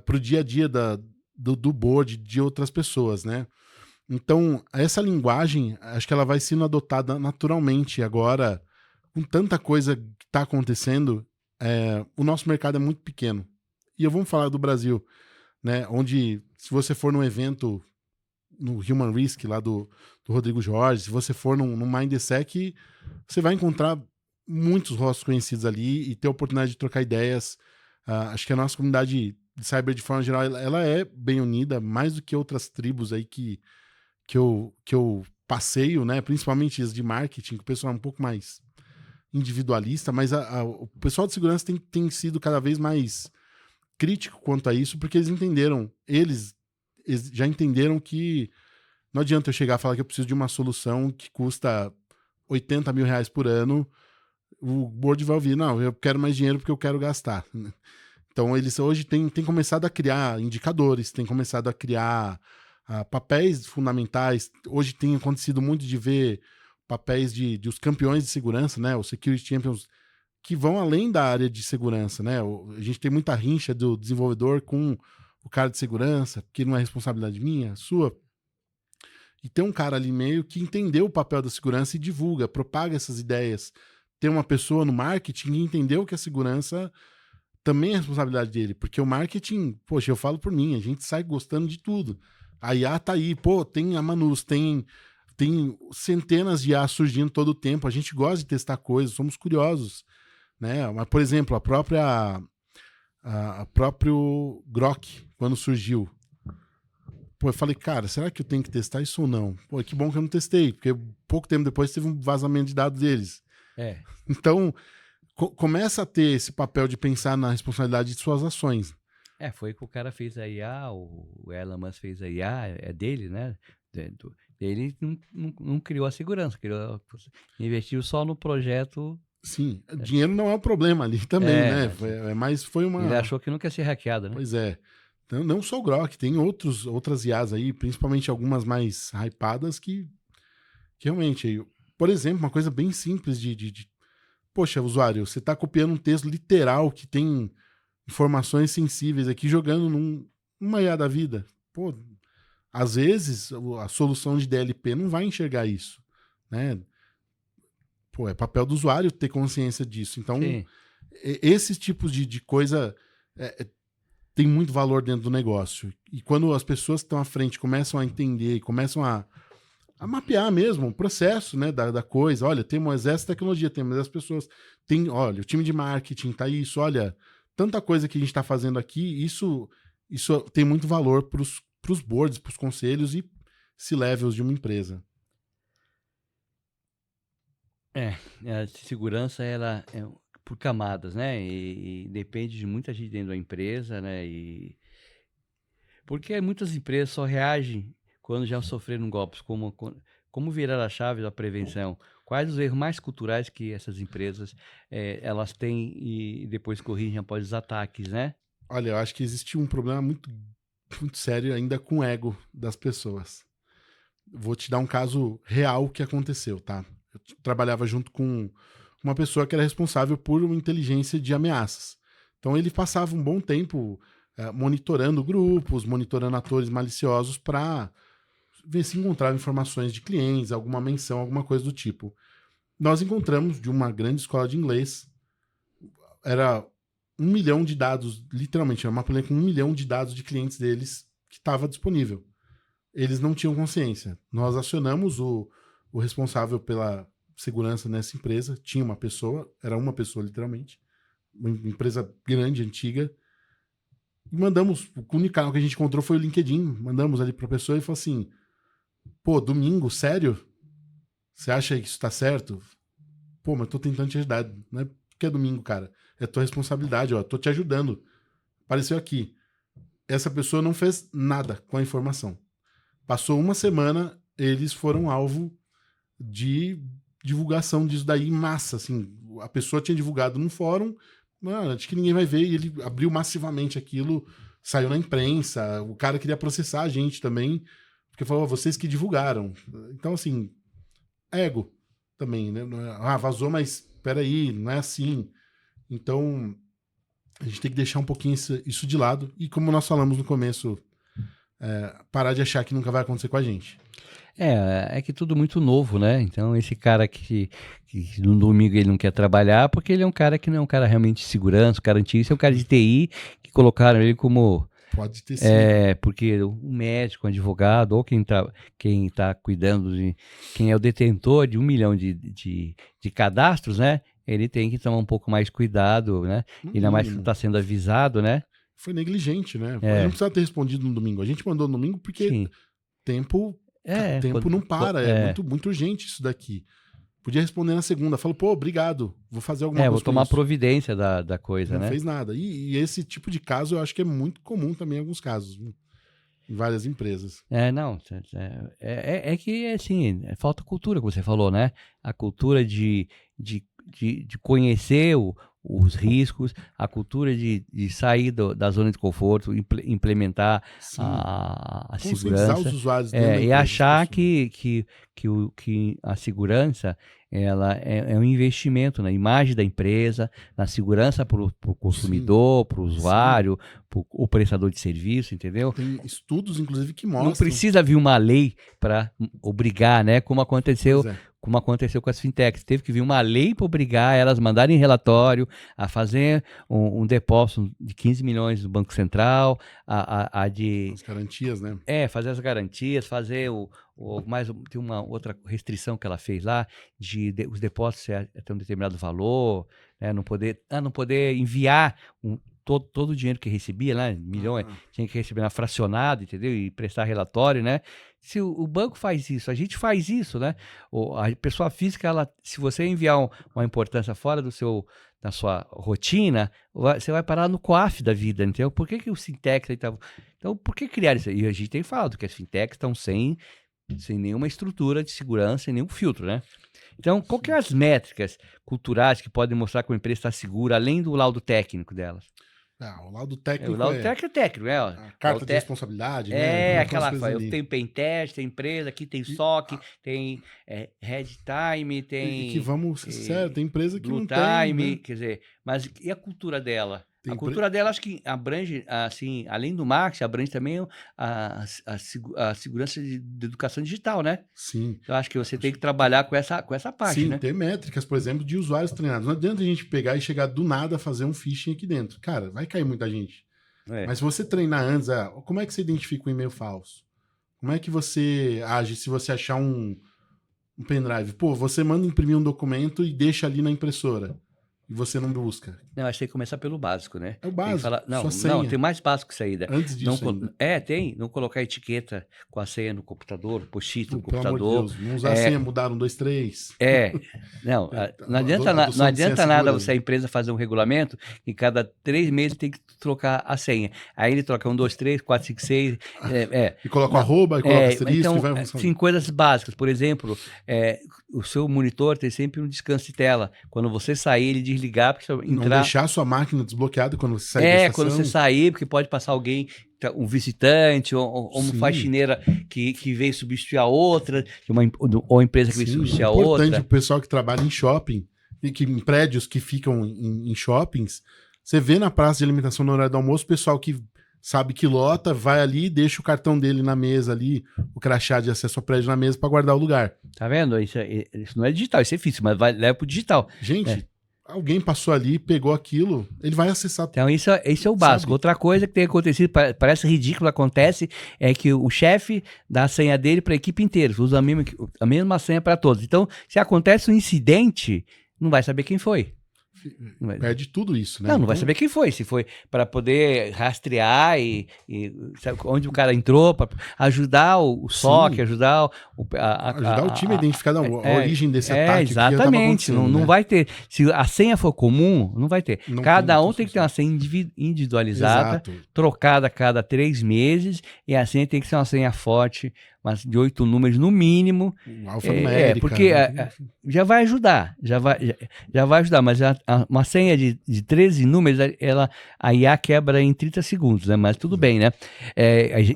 para o dia a dia do board de outras pessoas, né? Então, essa linguagem, acho que ela vai sendo adotada naturalmente agora, com tanta coisa que está acontecendo, o nosso mercado é muito pequeno. E vamos falar do Brasil, né? Onde, se você for num evento no Human Risk, lá do Rodrigo Jorge, se você for num Mindsec, você vai encontrar muitos rostos conhecidos ali e ter a oportunidade de trocar ideias. Acho que a nossa comunidade de cyber, de forma geral, ela é bem unida, mais do que outras tribos aí que eu passeio, né? Principalmente as de marketing, que o pessoal é um pouco mais individualista, mas o pessoal de segurança tem sido cada vez mais crítico quanto a isso, porque eles já entenderam que não adianta eu chegar a falar que eu preciso de uma solução que custa 80 mil reais por ano, o board vai ouvir, não, eu quero mais dinheiro porque eu quero gastar. Então eles hoje têm começado a criar indicadores, têm começado a criar papéis fundamentais. Hoje tem acontecido muito de ver papéis de os campeões de segurança, né, os Security Champions, que vão além da área de segurança, né? A gente tem muita rincha do desenvolvedor com o cara de segurança, que não é responsabilidade minha, sua. E tem um cara ali meio que entendeu o papel da segurança e divulga, propaga essas ideias. Tem uma pessoa no marketing que entendeu que a segurança também é responsabilidade dele, porque o marketing, poxa, eu falo por mim, a gente sai gostando de tudo. A IA tá aí, pô, tem a Manus, tem centenas de IA surgindo todo o tempo, a gente gosta de testar coisas, somos curiosos, né? Mas, por exemplo, a próprio Grok, quando surgiu, pô, eu falei, cara, será que eu tenho que testar isso ou não? Pô, que bom que eu não testei, porque pouco tempo depois teve um vazamento de dados deles. Então, começa a ter esse papel de pensar na responsabilidade de suas ações. Foi que o cara fez a IA, o Elon Musk fez a IA, é dele, né? Ele não criou a segurança, investiu só no projeto. Sim, dinheiro não é um problema ali também, né? Mas foi uma... Ele achou que nunca ia ser hackeado, né? Pois é. Então, não só o Grok, tem outras IAs aí, principalmente algumas mais hypadas que realmente... Por exemplo, uma coisa bem simples poxa, usuário, você está copiando um texto literal que tem informações sensíveis aqui, jogando numa IA da vida. Pô, às vezes a solução de DLP não vai enxergar isso, né? Pô, é papel do usuário ter consciência disso. Então, esses tipos de coisa tem muito valor dentro do negócio. E quando as pessoas que estão à frente começam a entender e começam a mapear mesmo o processo, né, da coisa. Olha, temos essa tecnologia, temos as pessoas. Olha, o time de marketing tá isso. Olha, tanta coisa que a gente está fazendo aqui. Isso tem muito valor para os boards, para os conselhos e C-levels de uma empresa. A segurança, ela é por camadas, né? E depende de muita gente dentro da empresa, né? Porque muitas empresas só reagem quando já sofreram golpes. Como virar a chave da prevenção? Quais os erros mais culturais que essas empresas elas têm e depois corrigem após os ataques, né? Olha, eu acho que existe um problema muito, muito sério ainda com o ego das pessoas. Vou te dar um caso real que aconteceu, tá? Eu trabalhava junto com uma pessoa que era responsável por uma inteligência de ameaças. Então ele passava um bom tempo monitorando grupos, monitorando atores maliciosos para ver se encontrava informações de clientes, alguma menção, alguma coisa do tipo. Nós encontramos de uma grande escola de inglês, era 1 milhão de dados, literalmente, era uma planilha com 1 milhão de dados de clientes deles que estava disponível. eles não tinham consciência. Nós acionamos o responsável pela segurança nessa empresa, tinha uma pessoa, era uma pessoa literalmente, uma empresa grande, antiga, e mandamos, o único canal que a gente encontrou foi o LinkedIn, mandamos ali pra pessoa e falou assim, pô, domingo, sério? Você acha que isso tá certo? Pô, mas eu tô tentando te ajudar, não é porque é domingo, cara, é tua responsabilidade, ó, tô te ajudando, apareceu aqui. Essa pessoa não fez nada com a informação. Passou uma semana, eles foram alvo de divulgação disso daí em massa, assim, a pessoa tinha divulgado num fórum, acho que ninguém vai ver, e ele abriu massivamente aquilo, saiu na imprensa, o cara queria processar a gente também, porque falou, vocês que divulgaram. Então, assim, ego também, né? Vazou, mas peraí, não é assim. Então, a gente tem que deixar um pouquinho isso de lado, e como nós falamos no começo, parar de achar que nunca vai acontecer com a gente. É que tudo muito novo, né? Então, esse cara que no domingo ele não quer trabalhar, porque ele é um cara que não é um cara realmente de segurança, um cara antigo, esse é um cara de TI, que colocaram ele como... Pode ter sido. Porque um médico, um advogado, ou quem tá cuidando quem é o detentor de 1 milhão de cadastros, né? Ele tem que tomar um pouco mais cuidado, né? Ainda mais que está sendo avisado, né? Foi negligente, né? Ele não precisava ter respondido no domingo. A gente mandou no domingo porque Sim. tempo não para. É muito urgente isso daqui. Podia responder na segunda. Falou, pô, obrigado. Vou fazer alguma coisa. Vou tomar providência da coisa, não né? Não fez nada. E esse tipo de caso eu acho que é muito comum também em alguns casos, viu? Em várias empresas. É que, assim, falta cultura, como você falou, né? A cultura de conhecer os riscos, a cultura de sair da zona de conforto, implementar a segurança. Os usuários e achar que a segurança ela é um investimento na imagem da empresa, na segurança para o consumidor, para o usuário, para o prestador de serviço, entendeu? Tem estudos, inclusive, que mostram... Não precisa vir uma lei para obrigar, né? Como aconteceu com as fintechs. Teve que vir uma lei para obrigar elas a mandarem relatório, a fazer um depósito de 15 milhões do Banco Central, as garantias, né? Fazer as garantias, fazer tem uma outra restrição que ela fez lá, os depósitos até um determinado valor, né? Não poder enviar todo o dinheiro que recebia, né? Milhões, tinha que receber fracionado, entendeu? E prestar relatório, né? Se o banco faz isso, a gente faz isso, né? A pessoa física, se você enviar uma importância fora da sua rotina, você vai parar no COAF da vida, entendeu? Por que o fintech... Então, por que criar isso? E a gente tem falado que as fintechs estão sem nenhuma estrutura de segurança, sem nenhum filtro, né? Então, qual que é as métricas culturais que podem mostrar que uma empresa está segura, além do laudo técnico delas? O laudo técnico o laudo técnico é técnico, né? A carta de responsabilidade, né? Eu tenho pentest, tem empresa, aqui tem SOC, tem Red Time, tem... tem empresa que Blue não Time, tem, né? Quer dizer, mas e a cultura dela? A cultura dela, acho que abrange, assim, além do marketing, abrange também a segurança de educação digital, né? Sim. Eu acho que você tem que trabalhar com essa parte, né? Sim, ter métricas, por exemplo, de usuários treinados. Não adianta a gente pegar e chegar do nada a fazer um phishing aqui dentro. Cara, vai cair muita gente. Mas se você treinar antes, como é que você identifica um e-mail falso? Como é que você age se você achar um pendrive? Pô, você manda imprimir um documento e deixa ali na impressora. E você não busca. Não, acho que tem que começar pelo básico, né? É o básico. Não, tem mais básico que isso ainda. Antes disso ainda. Tem. Não colocar etiqueta com a senha no computador, post-it no computador. Pelo amor de Deus, não usar a senha, mudar 1, 2, 3. Não adianta nada você, a empresa, fazer um regulamento e cada 3 meses tem que trocar a senha. Aí ele troca 1, 2, 3, 4, 5, 6. E coloca o arroba, e coloca asterisco então, e vai funcionando. Sim, coisas básicas. Por exemplo, o seu monitor tem sempre um descanso de tela. Quando você sair, ele desligar, porque não deixar a sua máquina desbloqueada quando você sair da estação. Quando você sair, porque pode passar alguém, um visitante, ou uma faxineira que veio substituir a outra, ou empresa que veio substituir a outra. É importante o pessoal que trabalha em shopping, e que em prédios que ficam em shoppings, você vê na praça de alimentação no horário do almoço, o pessoal que sabe que lota, vai ali, deixa o cartão dele na mesa ali, o crachá de acesso ao prédio na mesa para guardar o lugar. Tá vendo? Isso não é digital, isso é físico, mas leva pro digital. Gente, alguém passou ali, pegou aquilo, ele vai acessar. Então, isso é o básico. Sabe? Outra coisa que tem acontecido, parece ridículo, acontece, é que o chefe dá a senha dele para a equipe inteira, usa a mesma senha para todos. Então, se acontece um incidente, não vai saber quem foi. Perde tudo isso, né? Não vai saber quem foi. Se foi para poder rastrear e sabe, onde o cara entrou, para ajudar o SOC, ajudar o time a identificar a origem desse ataque. Exatamente. Não vai ter. Se a senha for comum, não vai ter. Cada um tem que ter uma senha individualizada, trocada a cada 3 meses, e a senha tem que ser uma senha forte, mas de 8 números no mínimo. Alfanumérica. Porque já vai ajudar, já vai ajudar, mas uma senha de 13 números, a IA quebra em 30 segundos, né? Mas tudo bem, né?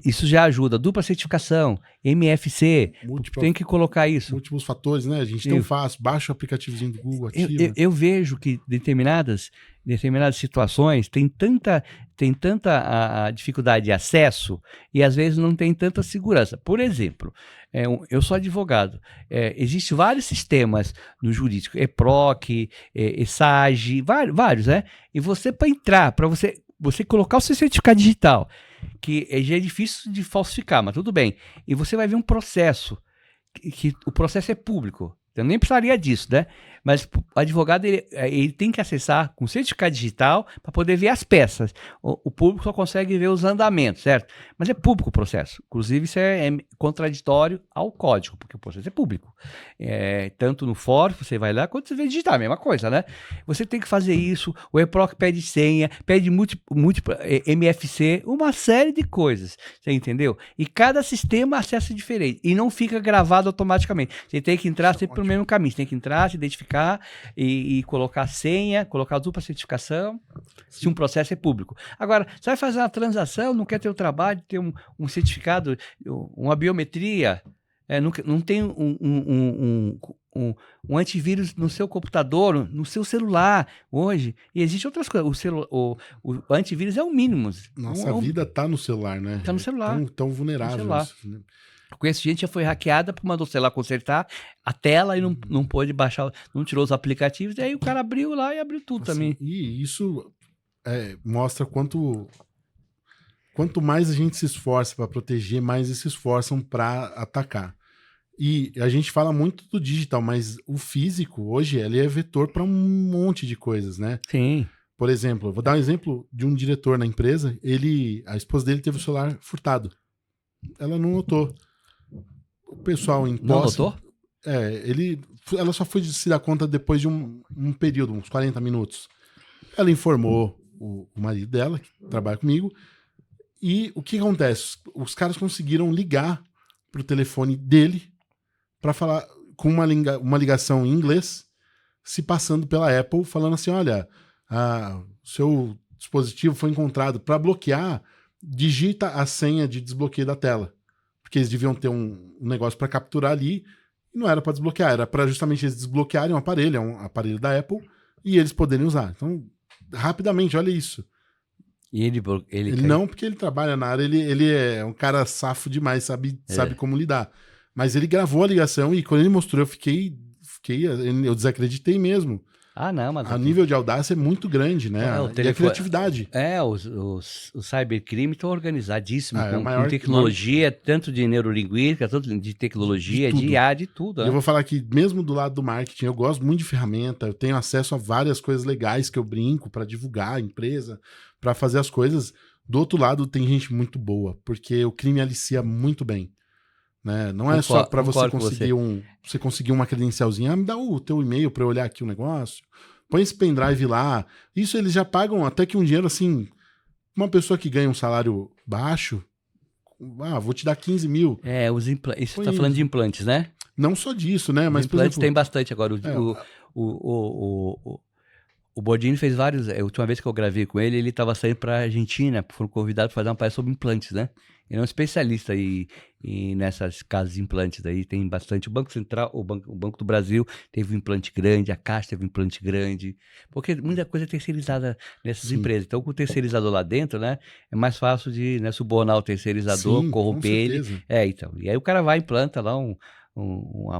Isso já ajuda. Dupla certificação, MFC, tem que colocar isso. Múltiplos fatores, né? A gente tão fácil, baixa o aplicativozinho do Google, ativa. Eu vejo que determinadas situações tem tanta a dificuldade de acesso e às vezes não tem tanta segurança. Por exemplo, eu sou advogado, existem vários sistemas no jurídico, EPROC, ESAGE, vários, né? E você, para entrar, para você colocar o seu certificado digital, que já é difícil de falsificar, mas tudo bem, e você vai ver um processo, que o processo é público. Eu nem precisaria disso, né? Mas o advogado ele tem que acessar com certificado digital para poder ver as peças. O público só consegue ver os andamentos, certo? Mas é público o processo. Inclusive, isso é contraditório ao código, porque o processo é público. Tanto no fórum, você vai lá, quanto você vê digital, a mesma coisa, né? Você tem que fazer isso. O EPROC pede senha, pede múltiplo MFC, uma série de coisas. Você entendeu? E cada sistema acessa diferente. E não fica gravado automaticamente. Você tem que entrar sempre pelo mesmo caminho. Você tem que entrar, se identificar e colocar senha, colocar dupla certificação, se um processo é público. Agora, você vai fazer uma transação, não quer ter o trabalho de ter um certificado, uma biometria, não tem um antivírus no seu computador, no seu celular, hoje. E existe outras coisas. O antivírus é o mínimo. Nossa, a vida tá no celular, né? Tá no celular. Tão vulnerável. Isso, né? Conheço gente que já foi hackeada, mandou o celular consertar a tela e não pôde baixar, não tirou os aplicativos, e aí o cara abriu lá e abriu tudo também. E isso mostra quanto mais a gente se esforça para proteger, mais eles se esforçam para atacar. E a gente fala muito do digital, mas o físico, hoje, ele é vetor para um monte de coisas, né? Sim. Por exemplo, eu vou dar um exemplo de um diretor na empresa, a esposa dele teve o celular furtado. Ela não notou. O pessoal em posse... Não notou? Ela só foi se dar conta depois de um período, uns 40 minutos. Ela informou o marido dela, que trabalha comigo, e o que acontece? Os caras conseguiram ligar pro telefone dele para falar com uma ligação em inglês, se passando pela Apple, falando assim, olha, seu dispositivo foi encontrado. Para bloquear, digita a senha de desbloqueio da tela. Porque eles deviam ter um negócio para capturar ali, e não era para desbloquear, era para justamente eles desbloquearem um aparelho da Apple, e eles poderem usar. Então, rapidamente, olha isso. E ele não, porque ele trabalha na área, ele é um cara safo demais, sabe como lidar. Mas ele gravou a ligação e quando ele mostrou, eu desacreditei mesmo. Não, mas... O nível de audácia é muito grande, né? E a criatividade. Os cybercrimes estão organizadíssimos, com com tecnologia, tanto de neurolinguística, tanto de tecnologia, de IA, de tudo. Eu vou falar que mesmo do lado do marketing, eu gosto muito de ferramenta, eu tenho acesso a várias coisas legais que eu brinco para divulgar a empresa, para fazer as coisas. Do outro lado, tem gente muito boa, porque o crime alicia muito bem. Né? Não é só para você conseguir uma credencialzinha, me dá o teu e-mail para eu olhar aqui o negócio, põe esse pendrive lá. Isso eles já pagam até que um dinheiro assim, uma pessoa que ganha um salário baixo, vou te dar 15 mil. Isso você tá falando de implantes, né? Não só disso, né? Mas, implantes tem bastante agora. O Bordini fez vários. A última vez que eu gravei com ele estava saindo para a Argentina, foram convidados para fazer uma palestra sobre implantes, né? Ele é um especialista nessas casas de implantes aí, tem bastante. O Banco Central, o Banco do Brasil teve um implante grande, a Caixa teve um implante grande, porque muita coisa é terceirizada nessas empresas. Então, com o terceirizador lá dentro, né, é mais fácil de subornar o terceirizador, corromper ele. Então. E aí o cara vai e implanta lá um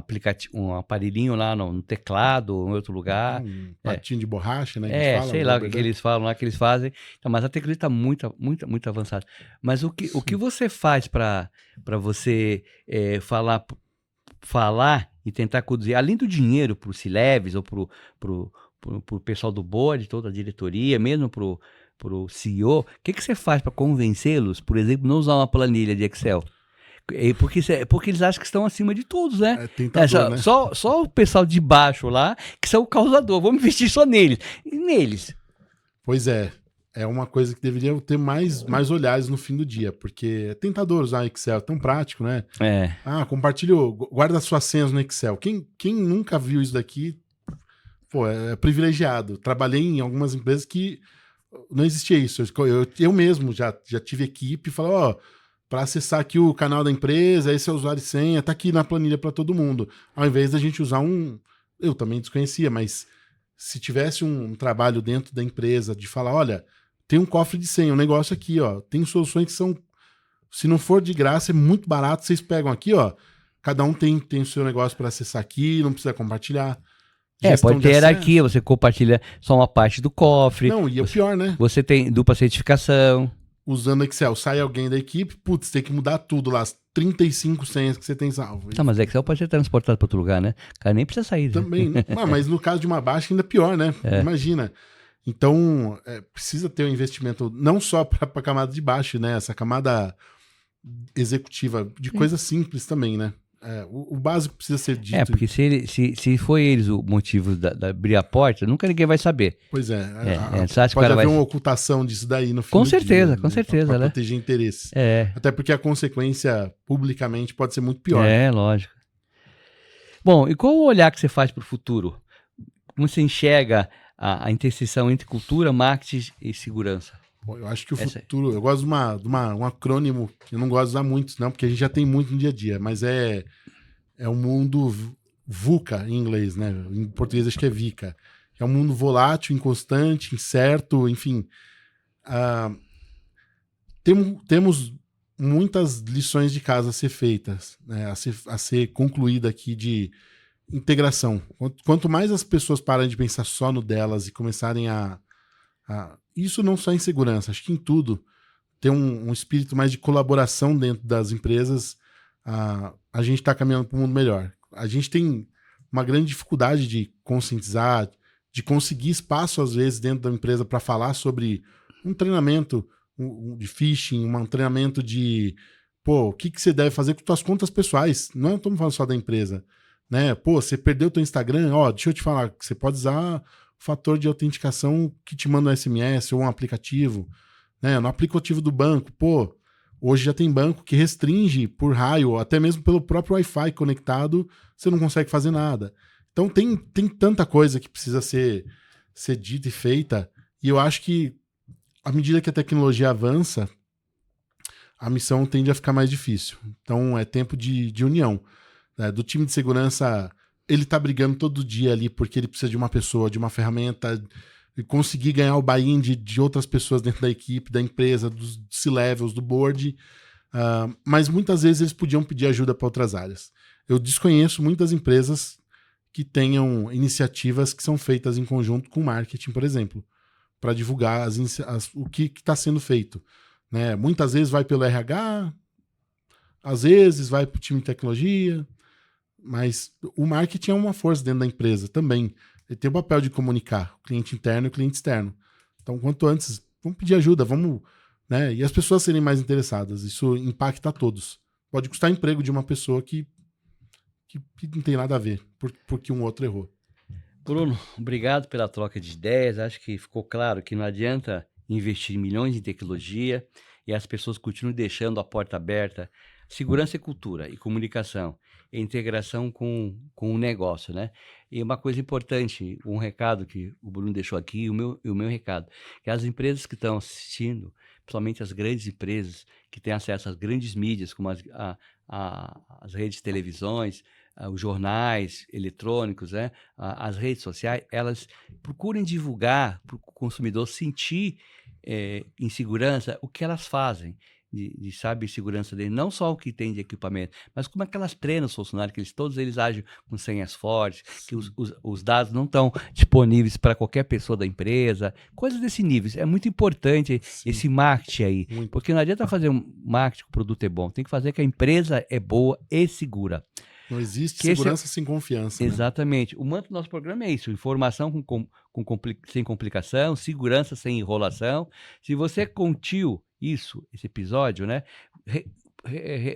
aparelhinho lá no teclado, ou em outro lugar. Um patinho de borracha, né? Que eles falam, Sei lá o que eles falam lá, que eles fazem. Então, mas a tecnologia está muito avançada. Mas o que você faz para você falar e tentar conduzir, além do dinheiro para o C-Leves ou para o pessoal do board, toda a diretoria, mesmo para o CEO, o que você faz para convencê-los, por exemplo, não usar uma planilha de Excel? Porque eles acham que estão acima de todos, né? É tentador, né? Só o pessoal de baixo lá que são o causador. Vamos investir só neles. E neles. Pois é. É uma coisa que deveria ter mais olhares no fim do dia, porque é tentador usar Excel, é tão prático, né? Compartilhou, guarda suas senhas no Excel. Quem nunca viu isso daqui, pô, é privilegiado. Trabalhei em algumas empresas que não existia isso. Eu mesmo já tive equipe e falei, ó, para acessar aqui o canal da empresa, esse é o usuário e senha, tá aqui na planilha para todo mundo. Ao invés da gente usar eu também desconhecia, mas se tivesse um trabalho dentro da empresa de falar, olha, tem um cofre de senha, um negócio aqui, ó, tem soluções que são, se não for de graça, é muito barato, vocês pegam aqui, ó, cada um tem o seu negócio para acessar aqui, não precisa compartilhar. Pode ter hierarquia, você compartilha só uma parte do cofre. Não, e é o pior, né? Você tem dupla certificação. Usando Excel, sai alguém da equipe, putz, tem que mudar tudo lá, as 35 senhas que você tem salvo. Tá, mas Excel pode ser transportado para outro lugar, né? O cara nem precisa sair. Também, né? Mas no caso de uma baixa, ainda pior, né? Imagina. Então, precisa ter um investimento não só para a camada de baixo, né? Essa camada executiva, de coisas simples também, né? O básico precisa ser dito. Porque se foi eles o motivo de abrir a porta, nunca ninguém vai saber. Pois é. Pode haver uma ocultação disso daí no fim com do certeza, dia, com certeza, pra né? proteger interesses. É. Até porque a consequência publicamente pode ser muito pior. É, lógico. Bom, e qual o olhar que você faz para o futuro? Como você enxerga a interseção entre cultura, marketing e segurança? Bom, eu acho que o futuro... Eu gosto de um acrônimo que eu não gosto de usar muito, não, porque a gente já tem muito no dia a dia, mas é um mundo VUCA em inglês, né? Em português acho que é VICA. É um mundo volátil, inconstante, incerto, enfim. Temos muitas lições de casa a ser feitas, né? a ser concluída aqui de integração. Quanto mais as pessoas pararem de pensar só no delas e começarem isso não só em segurança, acho que em tudo, ter um espírito mais de colaboração dentro das empresas, a gente está caminhando para um mundo melhor. A gente tem uma grande dificuldade de conscientizar, de conseguir espaço, às vezes, dentro da empresa para falar sobre um treinamento de phishing, um treinamento de, o que você deve fazer com suas contas pessoais. Não estamos falando só da empresa, né? Você perdeu o teu Instagram, deixa eu te falar, que você pode usar o fator de autenticação que te manda um SMS ou um aplicativo, né? No aplicativo do banco, hoje já tem banco que restringe por raio, ou até mesmo pelo próprio Wi-Fi conectado, você não consegue fazer nada. Então tem tanta coisa que precisa ser dita e feita, e eu acho que à medida que a tecnologia avança, a missão tende a ficar mais difícil. Então é tempo de união. Né? Do time de segurança, ele tá brigando todo dia ali porque ele precisa de uma pessoa, de uma ferramenta, e conseguir ganhar o buy-in de outras pessoas dentro da equipe, da empresa, dos C-levels, do board. Mas muitas vezes eles podiam pedir ajuda para outras áreas. Eu desconheço muitas empresas que tenham iniciativas que são feitas em conjunto com marketing, por exemplo, para divulgar o que está sendo feito. Né? Muitas vezes vai pelo RH, às vezes vai para o time de tecnologia, mas o marketing é uma força dentro da empresa também. Ele tem o papel de comunicar o cliente interno e o cliente externo. Então, quanto antes, vamos pedir ajuda, né? E as pessoas serem mais interessadas. Isso impacta a todos. Pode custar emprego de uma pessoa que não tem nada a ver, porque um outro errou. Bruno, obrigado pela troca de ideias. Acho que ficou claro que não adianta investir milhões em tecnologia e as pessoas continuam deixando a porta aberta. Segurança é cultura e comunicação, e integração com o negócio, né? E uma coisa importante, um recado que o Bruno deixou aqui, e o meu recado, que as empresas que estão assistindo, principalmente as grandes empresas que têm acesso às grandes mídias, como as redes de televisões, os jornais eletrônicos, né? As redes sociais, elas procurem divulgar para o consumidor sentir em segurança o que elas fazem. de cibersegurança dele, não só o que tem de equipamento, mas como é que elas treinam os funcionários, que todos eles agem com senhas fortes, que os dados não estão disponíveis para qualquer pessoa da empresa, coisas desse nível. É muito importante esse marketing aí, porque não adianta fazer um marketing que o produto é bom, tem que fazer que a empresa é boa e segura. Não existe segurança sem confiança. Exatamente. Né? O manto do nosso programa é isso: informação sem complicação, segurança sem enrolação. Se você curtiu esse episódio, né?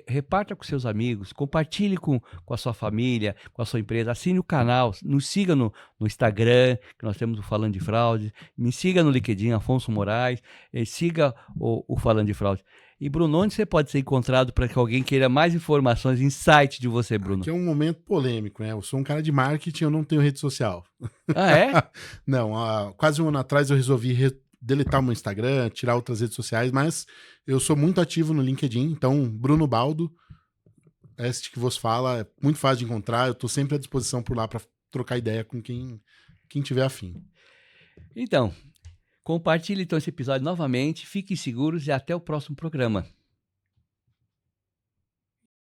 Reparta com seus amigos, compartilhe com a sua família, com a sua empresa, assine o canal, nos siga no Instagram, que nós temos o Falando de Fraude, me siga no LinkedIn, Afonso Moraes, siga o Falando de Fraude. E, Bruno, onde você pode ser encontrado para que alguém queira mais informações, insight de você, Bruno? Aqui é um momento polêmico, né? Eu sou um cara de marketing, eu não tenho rede social. Ah, é? Não, quase um ano atrás eu resolvi deletar o meu Instagram, tirar outras redes sociais, mas eu sou muito ativo no LinkedIn, então Bruno Baldo, este que vos fala, é muito fácil de encontrar, eu estou sempre à disposição por lá para trocar ideia com quem tiver afim. Então, compartilhe então esse episódio novamente, fiquem seguros e até o próximo programa.